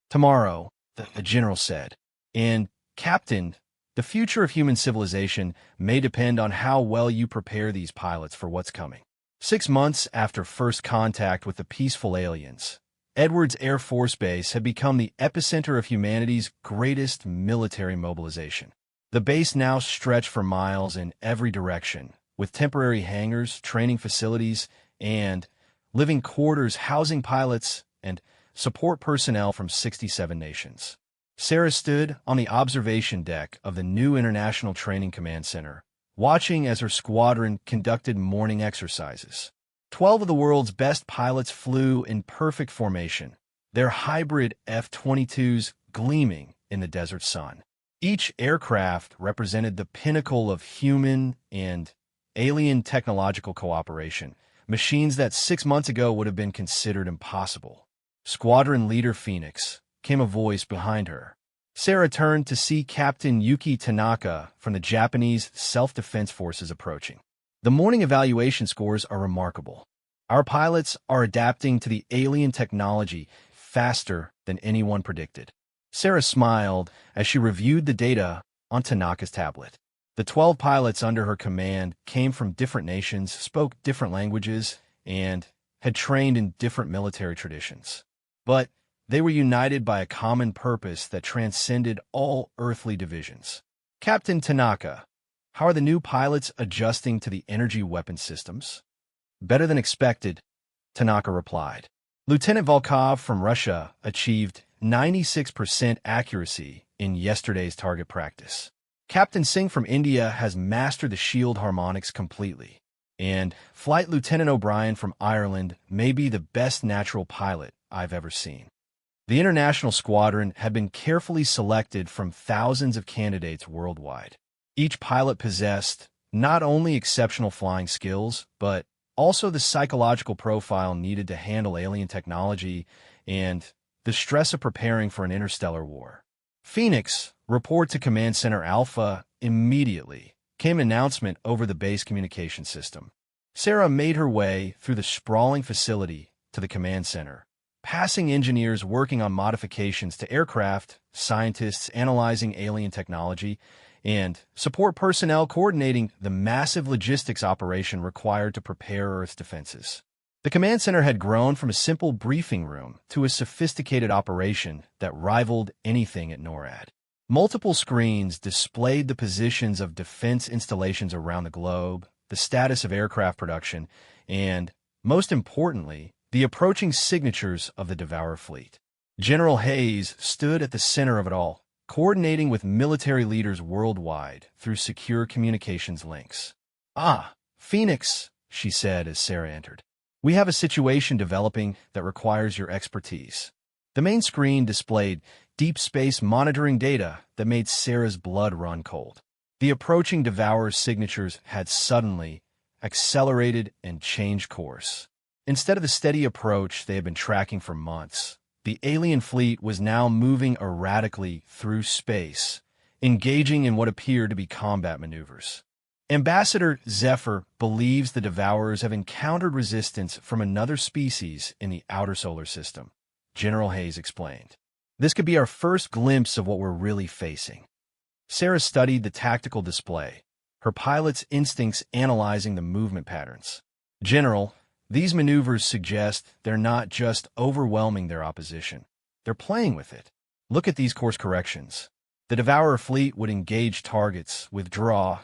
"Tomorrow," the general said. "And, Captain, the future of human civilization may depend on how well you prepare these pilots for what's coming." 6 months after first contact with the peaceful aliens, Edwards Air Force Base had become the epicenter of humanity's greatest military mobilization. The base now stretched for miles in every direction, with temporary hangars, training facilities, and living quarters housing pilots and support personnel from 67 nations. Sarah stood on the observation deck of the new International Training Command Center, watching as her squadron conducted morning exercises. 12 of the world's best pilots flew in perfect formation, their hybrid F-22s gleaming in the desert sun. Each aircraft represented the pinnacle of human and alien technological cooperation, machines that 6 months ago would have been considered impossible. Squadron Leader Phoenix, came a voice behind her. Sarah turned to see Captain Yuki Tanaka from the Japanese Self-Defense Forces approaching. The morning evaluation scores are remarkable. Our pilots are adapting to the alien technology faster than anyone predicted. Sarah smiled as she reviewed the data on Tanaka's tablet. The 12 pilots under her command came from different nations, spoke different languages, and had trained in different military traditions. But they were united by a common purpose that transcended all earthly divisions. Captain Tanaka, how are the new pilots adjusting to the energy weapon systems? Better than expected, Tanaka replied. Lieutenant Volkov from Russia achieved 96% accuracy in yesterday's target practice. Captain Singh from India has mastered the shield harmonics completely. And Flight Lieutenant O'Brien from Ireland may be the best natural pilot I've ever seen. The international squadron had been carefully selected from thousands of candidates worldwide. Each pilot possessed not only exceptional flying skills, but also the psychological profile needed to handle alien technology and the stress of preparing for an interstellar war. Phoenix, report to Command Center Alpha immediately, came an announcement over the base communication system. Sarah made her way through the sprawling facility to the command center, passing engineers working on modifications to aircraft, scientists analyzing alien technology, and support personnel coordinating the massive logistics operation required to prepare Earth's defenses. The command center had grown from a simple briefing room to a sophisticated operation that rivaled anything at NORAD. Multiple screens displayed the positions of defense installations around the globe, the status of aircraft production, and, most importantly, the approaching signatures of the Devourer fleet. General Hayes stood at the center of it all, coordinating with military leaders worldwide through secure communications links. "Ah, Phoenix," she said as Sarah entered. "We have a situation developing that requires your expertise." The main screen displayed deep space monitoring data that made Sarah's blood run cold. The approaching Devourer's signatures had suddenly accelerated and changed course. Instead of the steady approach they had been tracking for months, the alien fleet was now moving erratically through space, engaging in what appeared to be combat maneuvers. Ambassador Zephyr believes the Devourers have encountered resistance from another species in the outer solar system, General Hayes explained. "This could be our first glimpse of what we're really facing." Sarah studied the tactical display, her pilot's instincts analyzing the movement patterns. "General, these maneuvers suggest they're not just overwhelming their opposition. They're playing with it. Look at these course corrections. The Devourer fleet would engage targets, withdraw,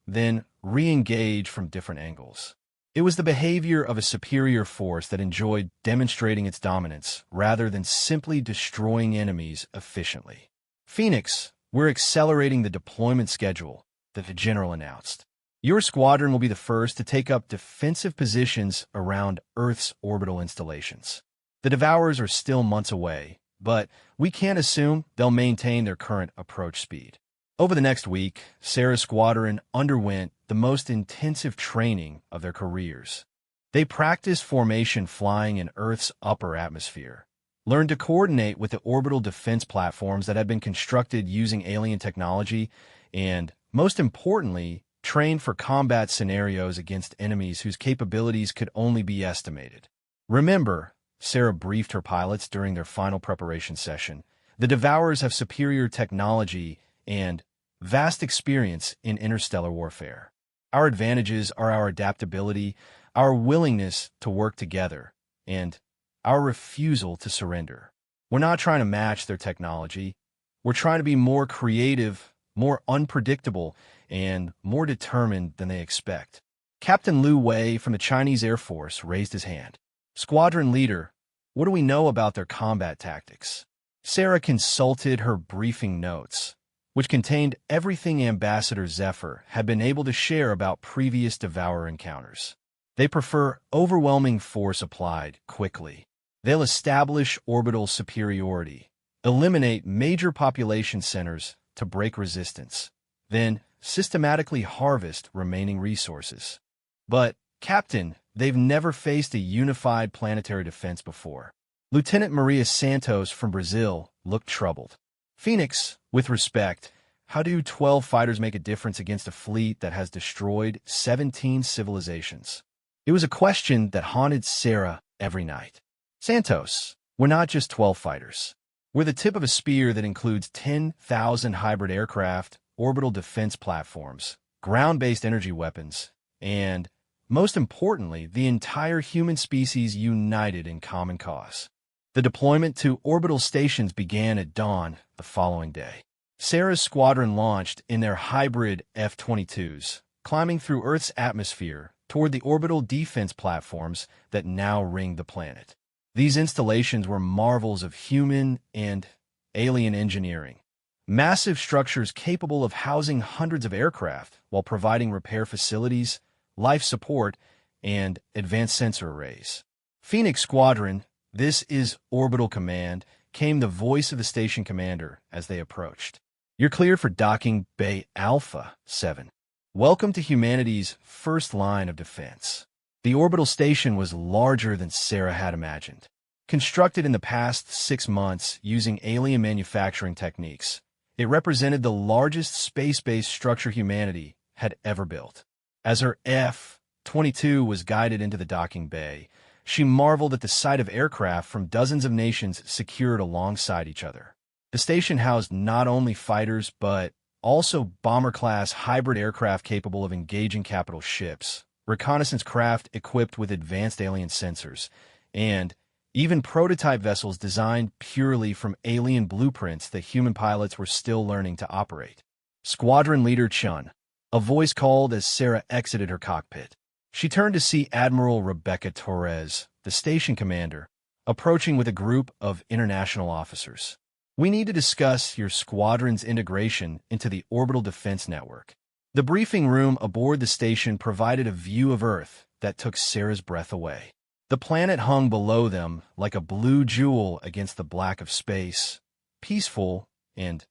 then re-engage from different angles. It was the behavior of a superior force that enjoyed demonstrating its dominance rather than simply destroying enemies efficiently. "Phoenix, we're accelerating the deployment schedule," the general announced. "Your squadron will be the first to take up defensive positions around Earth's orbital installations. The Devourers are still months away, but we can't assume they'll maintain their current approach speed." Over the next week, Sarah's squadron underwent the most intensive training of their careers. They practiced formation flying in Earth's upper atmosphere, learned to coordinate with the orbital defense platforms that had been constructed using alien technology, and, most importantly, trained for combat scenarios against enemies whose capabilities could only be estimated. "Remember," Sarah briefed her pilots during their final preparation session, "the Devourers have superior technology and vast experience in interstellar warfare. Our advantages are our adaptability, our willingness to work together, and our refusal to surrender. We're not trying to match their technology. We're trying to be more creative, more unpredictable, and more determined than they expect." Captain Liu Wei from the Chinese Air Force raised his hand. "Squadron leader, what do we know about their combat tactics?" Sarah consulted her briefing notes, which contained everything Ambassador Zephyr had been able to share about previous Devourer encounters. They prefer overwhelming force applied quickly. They'll establish orbital superiority, eliminate major population centers to break resistance, then systematically harvest remaining resources. But, Captain, they've never faced a unified planetary defense before. Lieutenant Maria Santos from Brazil looked troubled. Phoenix, with respect, how do 12 fighters make a difference against a fleet that has destroyed 17 civilizations? It was a question that haunted Sarah every night. Santos, we're not just 12 fighters. We're the tip of a spear that includes 10,000 hybrid aircraft, orbital defense platforms, ground-based energy weapons, and, most importantly, the entire human species united in common cause. The deployment to orbital stations began at dawn the following day. Sarah's squadron launched in their hybrid F-22s, climbing through Earth's atmosphere toward the orbital defense platforms that now ringed the planet. These installations were marvels of human and alien engineering. Massive structures capable of housing hundreds of aircraft while providing repair facilities, life support, and advanced sensor arrays. Phoenix Squadron, this is Orbital Command, came the voice of the station commander as they approached. You're cleared for docking Bay Alpha 7. Welcome to humanity's first line of defense. The orbital station was larger than Sarah had imagined. Constructed in the past 6 months using alien manufacturing techniques, it represented the largest space-based structure humanity had ever built. As her F-22 was guided into the docking bay, she marveled at the sight of aircraft from dozens of nations secured alongside each other. The station housed not only fighters but also bomber-class hybrid aircraft capable of engaging capital ships, reconnaissance craft equipped with advanced alien sensors, and even prototype vessels designed purely from alien blueprints that human pilots were still learning to operate. Squadron Leader Chun, a voice called as Sarah exited her cockpit. She turned to see Admiral Rebecca Torres, the station commander, approaching with a group of international officers. We need to discuss your squadron's integration into the orbital defense network. The briefing room aboard the station provided a view of Earth that took Sarah's breath away. The planet hung below them like a blue jewel against the black of space, peaceful and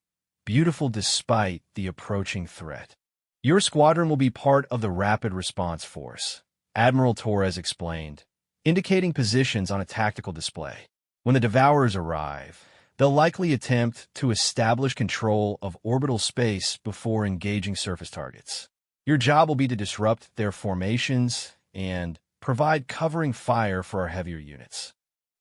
beautiful despite the approaching threat. Your squadron will be part of the Rapid Response Force, Admiral Torres explained, indicating positions on a tactical display. When the Devourers arrive, they'll likely attempt to establish control of orbital space before engaging surface targets. Your job will be to disrupt their formations and provide covering fire for our heavier units.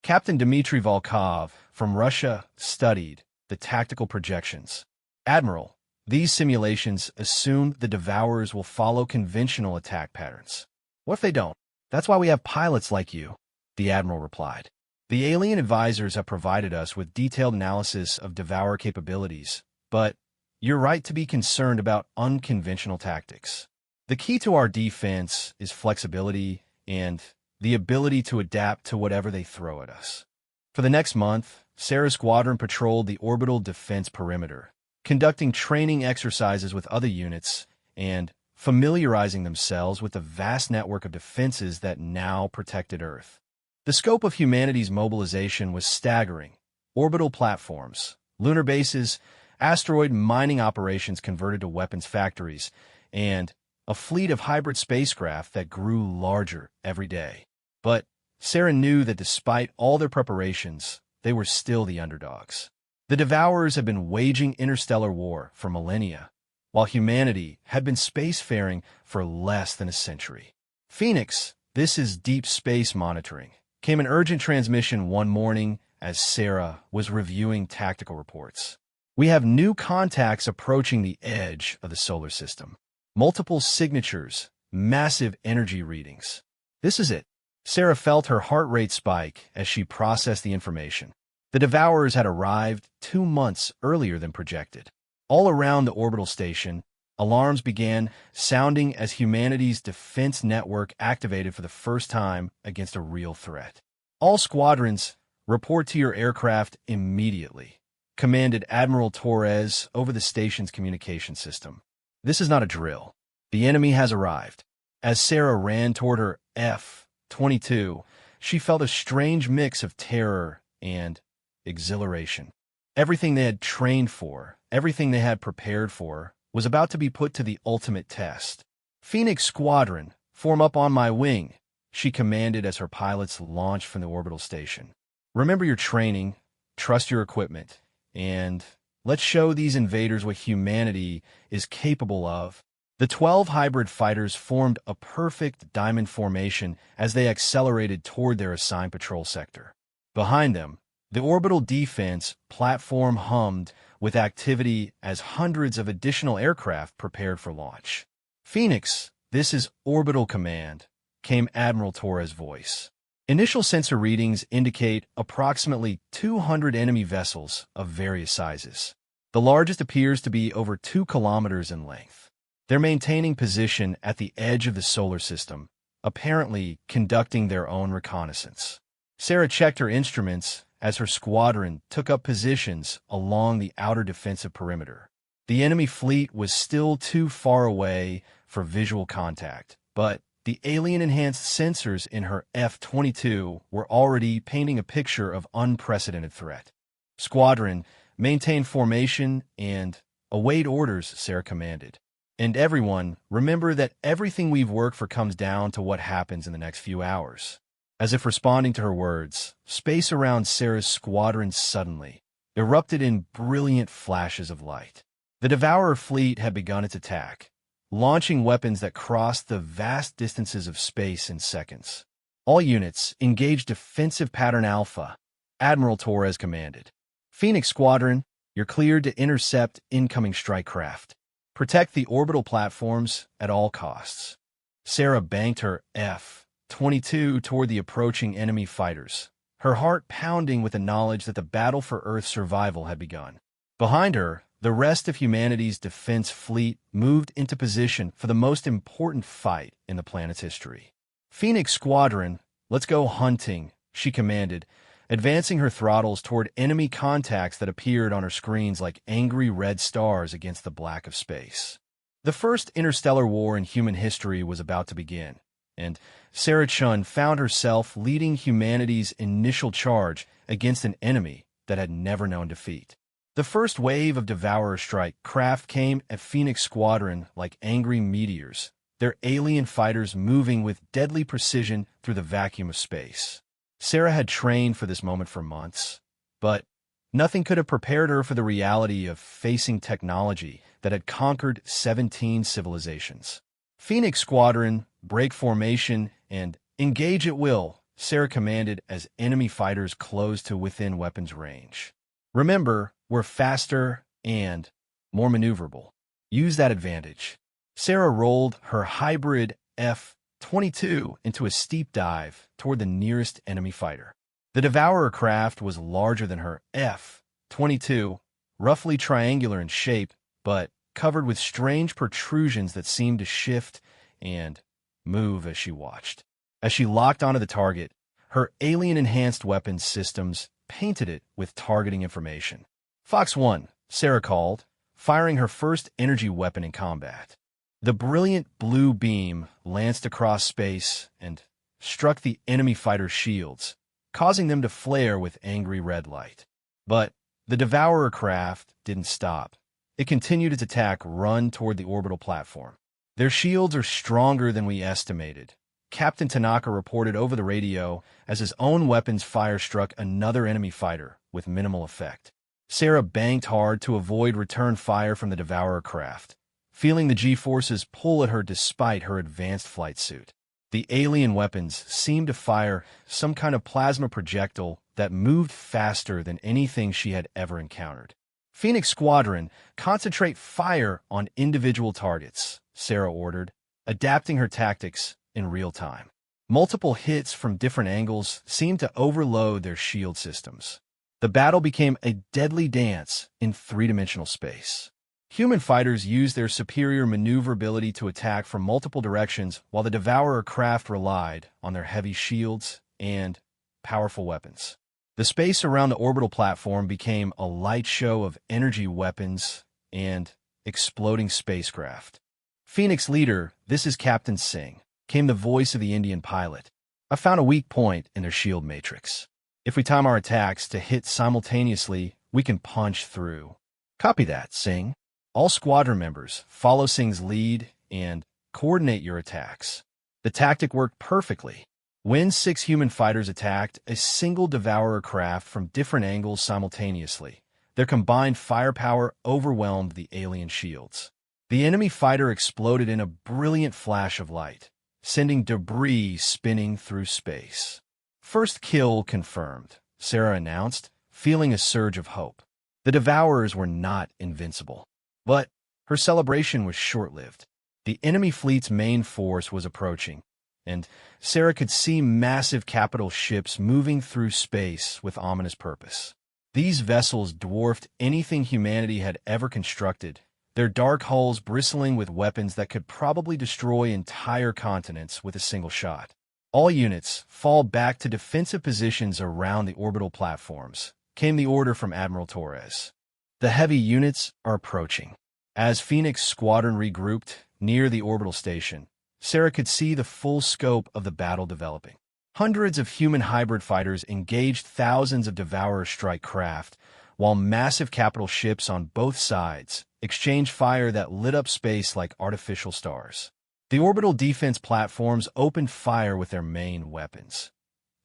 Captain Dmitry Volkov from Russia studied the tactical projections. Admiral, these simulations assume the Devourers will follow conventional attack patterns. What if they don't? That's why we have pilots like you, the Admiral replied. The alien advisors have provided us with detailed analysis of Devourer capabilities, but you're right to be concerned about unconventional tactics. The key to our defense is flexibility and the ability to adapt to whatever they throw at us. For the next month, Sarah's squadron patrolled the orbital defense perimeter, conducting training exercises with other units and familiarizing themselves with the vast network of defenses that now protected Earth. The scope of humanity's mobilization was staggering. Orbital platforms, lunar bases, asteroid mining operations converted to weapons factories, and a fleet of hybrid spacecraft that grew larger every day. But Sarah knew that despite all their preparations, they were still the underdogs. The Devourers had been waging interstellar war for millennia, while humanity had been spacefaring for less than a century. Phoenix, this is Deep Space Monitoring, came an urgent transmission one morning as Sarah was reviewing tactical reports. We have new contacts approaching the edge of the solar system. Multiple signatures, massive energy readings. This is it. Sarah felt her heart rate spike as she processed the information. The Devourers had arrived 2 months earlier than projected. All around the orbital station, alarms began sounding as humanity's defense network activated for the first time against a real threat. All squadrons, report to your aircraft immediately, commanded Admiral Torres over the station's communication system. This is not a drill. The enemy has arrived. As Sarah ran toward her F-22, she felt a strange mix of terror and exhilaration. Everything they had trained for, everything they had prepared for, was about to be put to the ultimate test. "Phoenix Squadron, form up on my wing," she commanded as her pilots launched from the orbital station. "Remember your training, trust your equipment, and let's show these invaders what humanity is capable of." The 12 hybrid fighters formed a perfect diamond formation as they accelerated toward their assigned patrol sector. Behind them, the orbital defense platform hummed with activity as hundreds of additional aircraft prepared for launch. "Phoenix, this is Orbital Command," came Admiral Torres' voice. Initial sensor readings indicate approximately 200 enemy vessels of various sizes. The largest appears to be over 2 kilometers in length. They're maintaining position at the edge of the solar system, apparently conducting their own reconnaissance. Sarah checked her instruments as her squadron took up positions along the outer defensive perimeter. The enemy fleet was still too far away for visual contact, but the alien-enhanced sensors in her F-22 were already painting a picture of unprecedented threat. "Squadron, maintain formation and await orders," Sarah commanded. "And everyone, remember that everything we've worked for comes down to what happens in the next few hours." As if responding to her words, space around Sarah's squadron suddenly erupted in brilliant flashes of light. The Devourer fleet had begun its attack, launching weapons that crossed the vast distances of space in seconds. "All units, engage defensive pattern Alpha," Admiral Torres commanded. "Phoenix Squadron, you're cleared to intercept incoming strike craft. Protect the orbital platforms at all costs." Sarah banked her F-22 toward the approaching enemy fighters, her heart pounding with the knowledge that the battle for Earth's survival had begun. Behind her, the rest of humanity's defense fleet moved into position for the most important fight in the planet's history. "Phoenix Squadron, let's go hunting," she commanded, advancing her throttles toward enemy contacts that appeared on her screens like angry red stars against the black of space. The first interstellar war in human history was about to begin, and Sarah Chun found herself leading humanity's initial charge against an enemy that had never known defeat. The first wave of Devourer strike craft came at Phoenix Squadron like angry meteors, their alien fighters moving with deadly precision through the vacuum of space. Sarah had trained for this moment for months, but nothing could have prepared her for the reality of facing technology that had conquered 17 civilizations. "Phoenix Squadron, break formation and engage at will," Sarah commanded as enemy fighters closed to within weapons range. "Remember, we're faster and more maneuverable. Use that advantage." Sarah rolled her hybrid F-22 into a steep dive toward the nearest enemy fighter. The Devourer craft was larger than her F-22, roughly triangular in shape, but covered with strange protrusions that seemed to shift and move as she watched. As she locked onto the target, her alien-enhanced weapons systems painted it with targeting information. "Fox 1, Sarah called, firing her first energy weapon in combat. The brilliant blue beam lanced across space and struck the enemy fighter's shields, causing them to flare with angry red light. But the Devourer craft didn't stop. It continued its attack run toward the orbital platform. "Their shields are stronger than we estimated," Captain Tanaka reported over the radio as his own weapon's fire struck another enemy fighter with minimal effect. Sarah banked hard to avoid return fire from the Devourer craft, feeling the G-forces pull at her despite her advanced flight suit. The alien weapons seemed to fire some kind of plasma projectile that moved faster than anything she had ever encountered. "Phoenix Squadron, concentrate fire on individual targets," Sarah ordered, adapting her tactics in real time. Multiple hits from different angles seemed to overload their shield systems. The battle became a deadly dance in three-dimensional space. Human fighters used their superior maneuverability to attack from multiple directions, while the Devourer craft relied on their heavy shields and powerful weapons. The space around the orbital platform became a light show of energy weapons and exploding spacecraft. "Phoenix Leader, this is Captain Singh," came the voice of the Indian pilot. "I found a weak point in their shield matrix. If we time our attacks to hit simultaneously, we can punch through." "Copy that, Singh. All squadron members, follow Singh's lead and coordinate your attacks." The tactic worked perfectly. When 6 human fighters attacked a single Devourer craft from different angles simultaneously, their combined firepower overwhelmed the alien shields. The enemy fighter exploded in a brilliant flash of light, sending debris spinning through space. "First kill confirmed," Sarah announced, feeling a surge of hope. The Devourers were not invincible. But her celebration was short-lived. The enemy fleet's main force was approaching, and Sarah could see massive capital ships moving through space with ominous purpose. These vessels dwarfed anything humanity had ever constructed, their dark hulls bristling with weapons that could probably destroy entire continents with a single shot. "All units, fall back to defensive positions around the orbital platforms," came the order from Admiral Torres. "The heavy units are approaching." As Phoenix Squadron regrouped near the orbital station, Sarah could see the full scope of the battle developing. Hundreds of human hybrid fighters engaged thousands of Devourer strike craft, while massive capital ships on both sides exchanged fire that lit up space like artificial stars. The orbital defense platforms opened fire with their main weapons,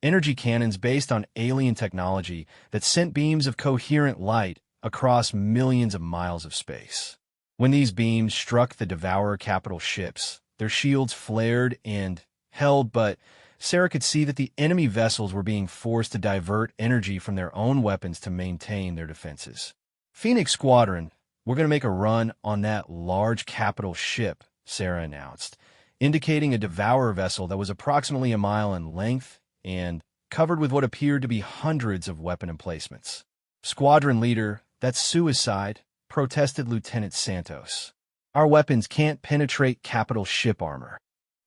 energy cannons based on alien technology that sent beams of coherent light across millions of miles of space. When these beams struck the Devourer capital ships, their shields flared and held, but Sarah could see that the enemy vessels were being forced to divert energy from their own weapons to maintain their defenses. "Phoenix Squadron, we're going to make a run on that large capital ship," Sarah announced, indicating a Devourer vessel that was approximately a mile in length and covered with what appeared to be hundreds of weapon emplacements. "Squadron leader, that's suicide," protested Lieutenant Santos. "Our weapons can't penetrate capital ship armor."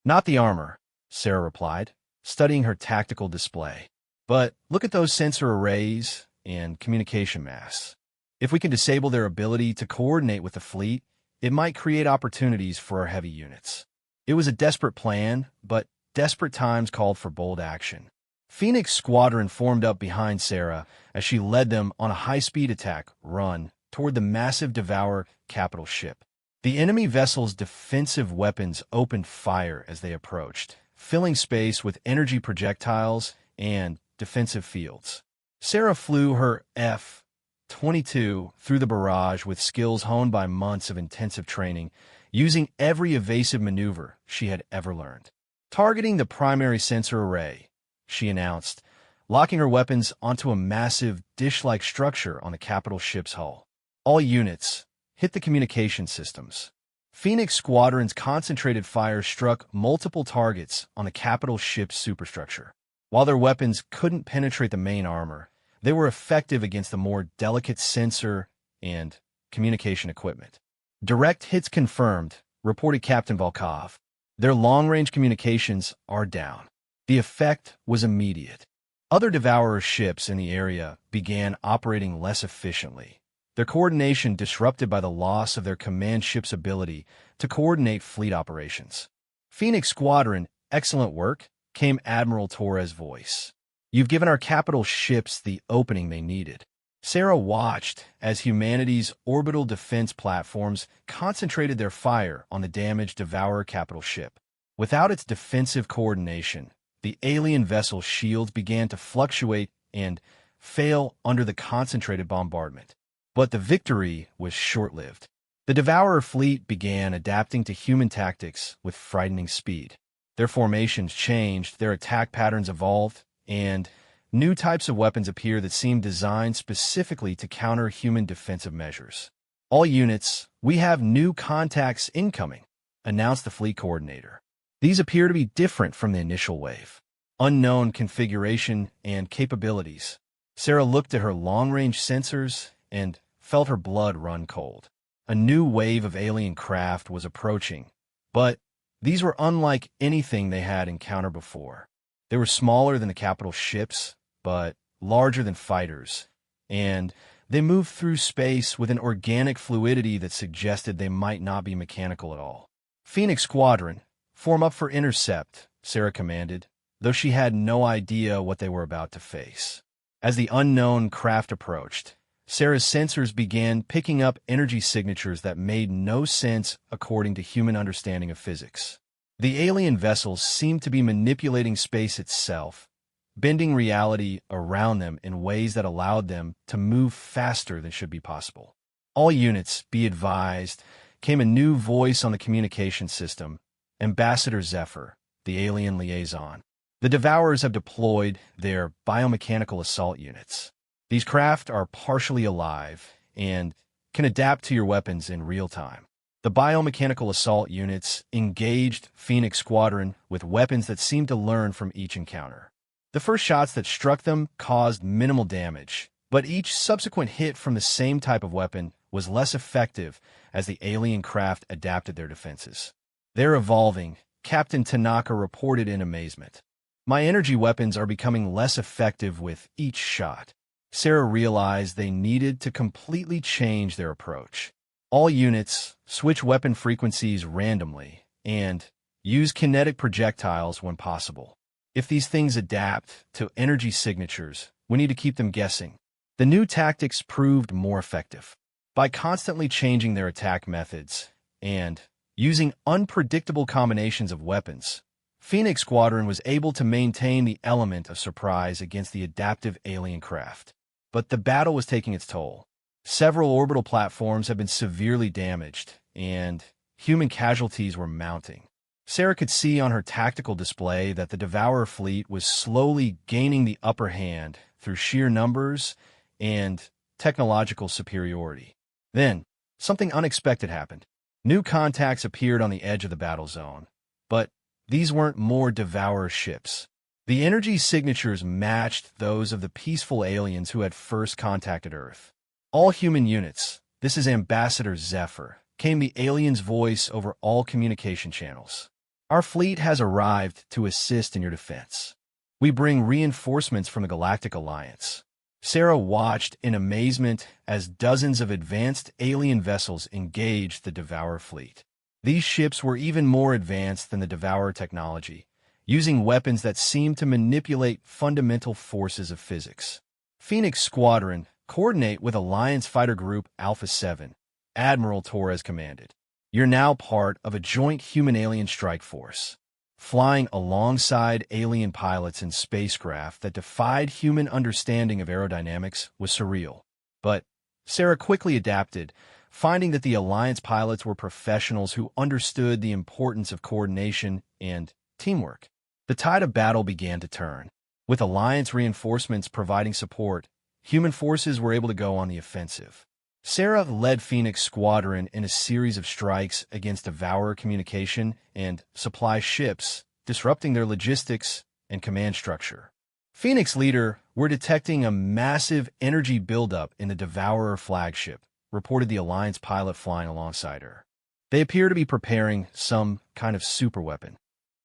"Not the armor," Sarah replied, studying her tactical display. "But look at those sensor arrays and communication masts. If we can disable their ability to coordinate with the fleet, it might create opportunities for our heavy units." It was a desperate plan, but desperate times called for bold action. Phoenix Squadron formed up behind Sarah as she led them on a high-speed attack run toward the massive Devourer capital ship. The enemy vessel's defensive weapons opened fire as they approached, filling space with energy projectiles and defensive fields. Sarah flew her F-22 through the barrage with skills honed by months of intensive training, using every evasive maneuver she had ever learned. "Targeting the primary sensor array," she announced, locking her weapons onto a massive dish-like structure on the capital ship's hull. "All units, hit the communication systems." Phoenix Squadron's concentrated fire struck multiple targets on the capital ship's superstructure. While their weapons couldn't penetrate the main armor, they were effective against the more delicate sensor and communication equipment. "Direct hits confirmed," reported Captain Volkov. "Their long-range communications are down." The effect was immediate. Other Devourer ships in the area began operating less efficiently, their coordination disrupted by the loss of their command ship's ability to coordinate fleet operations. "Phoenix Squadron, excellent work," came Admiral Torres' voice. "You've given our capital ships the opening they needed." Sarah watched as humanity's orbital defense platforms concentrated their fire on the damaged Devourer capital ship. Without its defensive coordination, the alien vessel's shields began to fluctuate and fail under the concentrated bombardment. But the victory was short-lived. The Devourer fleet began adapting to human tactics with frightening speed. Their formations changed, their attack patterns evolved, and new types of weapons appeared that seemed designed specifically to counter human defensive measures. "All units, we have new contacts incoming," announced the fleet coordinator. "These appear to be different from the initial wave. Unknown configuration and capabilities." Sarah looked at her long-range sensors and felt her blood run cold. A new wave of alien craft was approaching, but these were unlike anything they had encountered before. They were smaller than the capital ships, but larger than fighters, and they moved through space with an organic fluidity that suggested they might not be mechanical at all. "Phoenix Squadron, "Form up for intercept," Sarah commanded, though she had no idea what they were about to face. As the unknown craft approached, Sarah's sensors began picking up energy signatures that made no sense according to human understanding of physics. The alien vessels seemed to be manipulating space itself, bending reality around them in ways that allowed them to move faster than should be possible. "All units, be advised," came a new voice on the communication system, Ambassador Zephyr, the alien liaison. "The Devourers have deployed their biomechanical assault units. These craft are partially alive and can adapt to your weapons in real time." The biomechanical assault units engaged Phoenix Squadron with weapons that seemed to learn from each encounter. The first shots that struck them caused minimal damage, but each subsequent hit from the same type of weapon was less effective as the alien craft adapted their defenses. "They're evolving," Captain Tanaka reported in amazement. "My energy weapons are becoming less effective with each shot." Sarah realized they needed to completely change their approach. "All units, switch weapon frequencies randomly, and use kinetic projectiles when possible. If these things adapt to energy signatures, we need to keep them guessing." The new tactics proved more effective. By constantly changing their attack methods and using unpredictable combinations of weapons, Phoenix Squadron was able to maintain the element of surprise against the adaptive alien craft. But the battle was taking its toll. Several orbital platforms had been severely damaged, and human casualties were mounting. Sarah could see on her tactical display that the Devourer fleet was slowly gaining the upper hand through sheer numbers and technological superiority. Then, something unexpected happened. New contacts appeared on the edge of the battle zone, but these weren't more Devourer ships. The energy signatures matched those of the peaceful aliens who had first contacted Earth. "All human units, this is Ambassador Zephyr," came the alien's voice over all communication channels. "Our fleet has arrived to assist in your defense. We bring reinforcements from the Galactic Alliance." Sarah watched in amazement as dozens of advanced alien vessels engaged the Devourer fleet. These ships were even more advanced than the Devourer technology, using weapons that seemed to manipulate fundamental forces of physics. "Phoenix Squadron, coordinate with Alliance Fighter Group Alpha 7, Admiral Torres commanded. "You're now part of a joint human-alien strike force." Flying alongside alien pilots in spacecraft that defied human understanding of aerodynamics was surreal. But Sarah quickly adapted, finding that the Alliance pilots were professionals who understood the importance of coordination and teamwork. The tide of battle began to turn. With Alliance reinforcements providing support, human forces were able to go on the offensive. Sarah led Phoenix Squadron in a series of strikes against Devourer communication and supply ships, disrupting their logistics and command structure. Phoenix leader were detecting a massive energy buildup in the Devourer flagship, reported the Alliance pilot flying alongside her. "They appear to be preparing some kind of superweapon."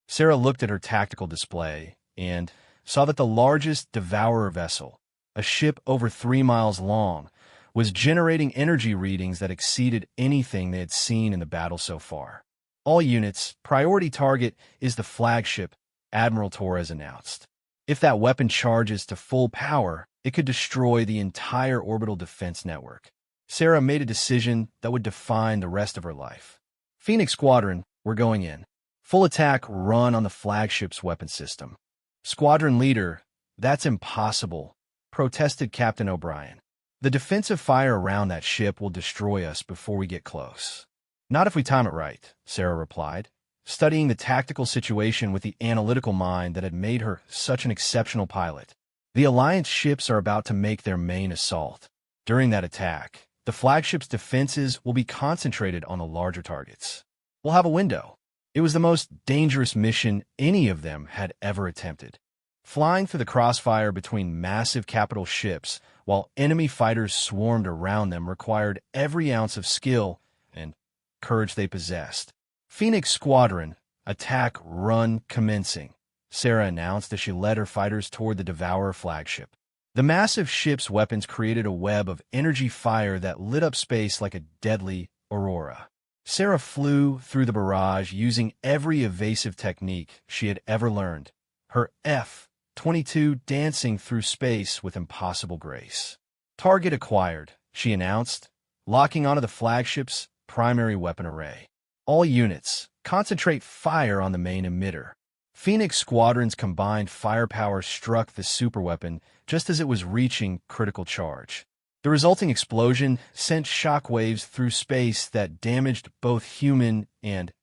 Sarah looked at her tactical display and saw that the largest Devourer vessel, a ship over 3 miles long, was generating energy readings that exceeded anything they had seen in the battle so far. "All units, priority target is the flagship," Admiral Torres announced. "If that weapon charges to full power, it could destroy the entire orbital defense network." Sarah made a decision that would define the rest of her life. "Phoenix Squadron, we're going in. Full attack run on the flagship's weapon system." "Squadron leader, that's impossible," protested Captain O'Brien. "The defensive fire around that ship will destroy us before we get close." "Not if we time it right," Sarah replied, studying the tactical situation with the analytical mind that had made her such an exceptional pilot. "The Alliance ships are about to make their main assault. During that attack, the flagship's defenses will be concentrated on the larger targets. We'll have a window." It was the most dangerous mission any of them had ever attempted. Flying through the crossfire between massive capital ships while enemy fighters swarmed around them required every ounce of skill and courage they possessed. "Phoenix Squadron, attack run commencing," Sarah announced as she led her fighters toward the Devourer flagship. The massive ship's weapons created a web of energy fire that lit up space like a deadly aurora. Sarah flew through the barrage using every evasive technique she had ever learned, her F-22 dancing through space with impossible grace. "Target acquired," she announced, locking onto the flagship's primary weapon array. "All units, concentrate fire on the main emitter." Phoenix Squadron's combined firepower struck the superweapon just as it was reaching critical charge. The resulting explosion sent shockwaves through space that damaged both human and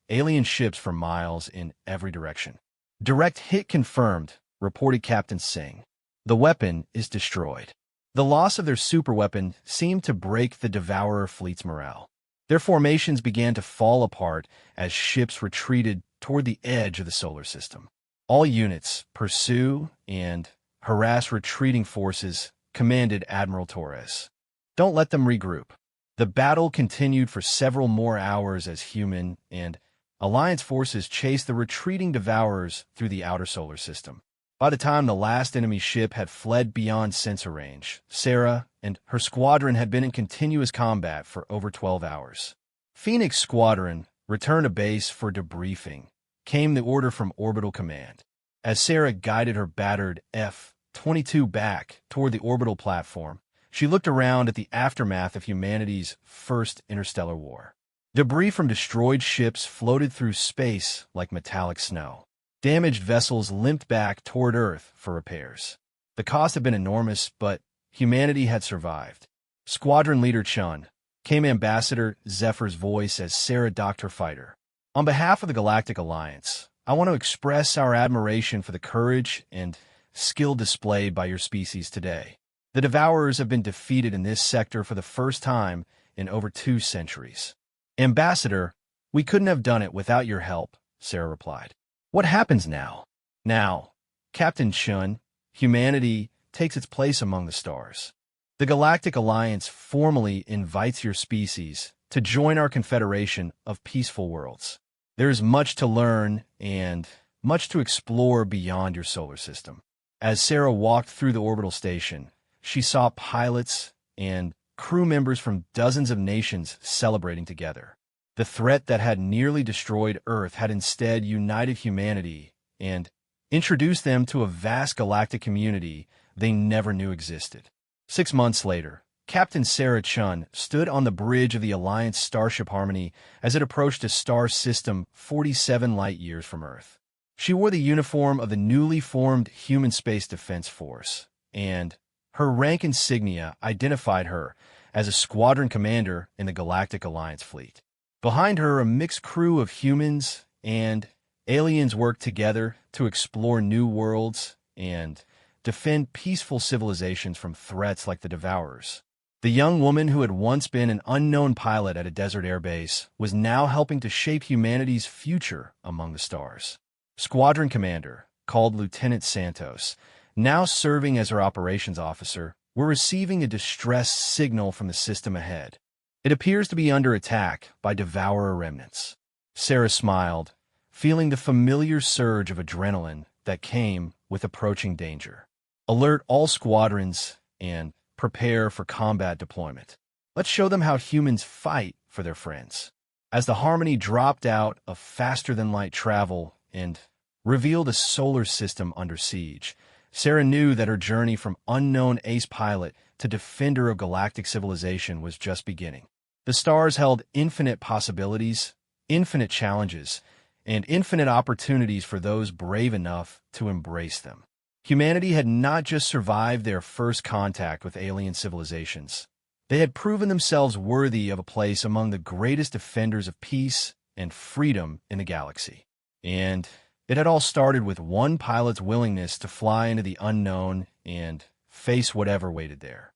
alien ships for miles in every direction. "Direct hit confirmed," reported Captain Singh. "The weapon is destroyed." The loss of their superweapon seemed to break the Devourer fleet's morale. Their formations began to fall apart as ships retreated toward the edge of the solar system. "All units, pursue and harass retreating forces," commanded Admiral Torres. "Don't let them regroup." The battle continued for several more hours as human and Alliance forces chased the retreating Devourers through the outer solar system. By the time the last enemy ship had fled beyond sensor range, Sarah and her squadron had been in continuous combat for over 12 hours. Phoenix Squadron returned to base for debriefing. Came the order from Orbital Command. As Sarah guided her battered F-22 back toward the orbital platform, she looked around at the aftermath of humanity's first interstellar war. Debris from destroyed ships floated through space like metallic snow. Damaged vessels limped back toward Earth for repairs. The cost had been enormous, but humanity had survived. "Squadron Leader Chun," came Ambassador Zephyr's voice as Sarah docked her fighter. "On behalf of the Galactic Alliance, I want to express our admiration for the courage and skill displayed by your species today. The Devourers have been defeated in this sector for the first time in over 2 centuries. "Ambassador, we couldn't have done it without your help," Sarah replied. "What happens now?" "Now, Captain Chun, humanity takes its place among the stars. The Galactic Alliance formally invites your species to join our confederation of peaceful worlds. There is much to learn and much to explore beyond your solar system." As Sarah walked through the orbital station, she saw pilots and crew members from dozens of nations celebrating together. The threat that had nearly destroyed Earth had instead united humanity and introduced them to a vast galactic community they never knew existed. 6 months later, Captain Sarah Chun stood on the bridge of the Alliance Starship Harmony as it approached a star system 47 light-years from Earth. She wore the uniform of the newly formed Human Space Defense Force, and her rank insignia identified her as a squadron commander in the Galactic Alliance fleet. Behind her, a mixed crew of humans and aliens worked together to explore new worlds and defend peaceful civilizations from threats like the Devourers. The young woman who had once been an unknown pilot at a desert airbase was now helping to shape humanity's future among the stars. Squadron Commander, called Lieutenant Santos, now serving as her operations officer, were receiving a distress signal from the system ahead. "It appears to be under attack by Devourer remnants." Sarah smiled, feeling the familiar surge of adrenaline that came with approaching danger. "Alert all squadrons and prepare for combat deployment. Let's show them how humans fight for their friends." As the Harmony dropped out of faster-than-light travel and revealed a solar system under siege, Sarah knew that her journey from unknown ace pilot to defender of galactic civilization was just beginning. The stars held infinite possibilities, infinite challenges, and infinite opportunities for those brave enough to embrace them. Humanity had not just survived their first contact with alien civilizations. They had proven themselves worthy of a place among the greatest defenders of peace and freedom in the galaxy. And it had all started with one pilot's willingness to fly into the unknown and face whatever waited there.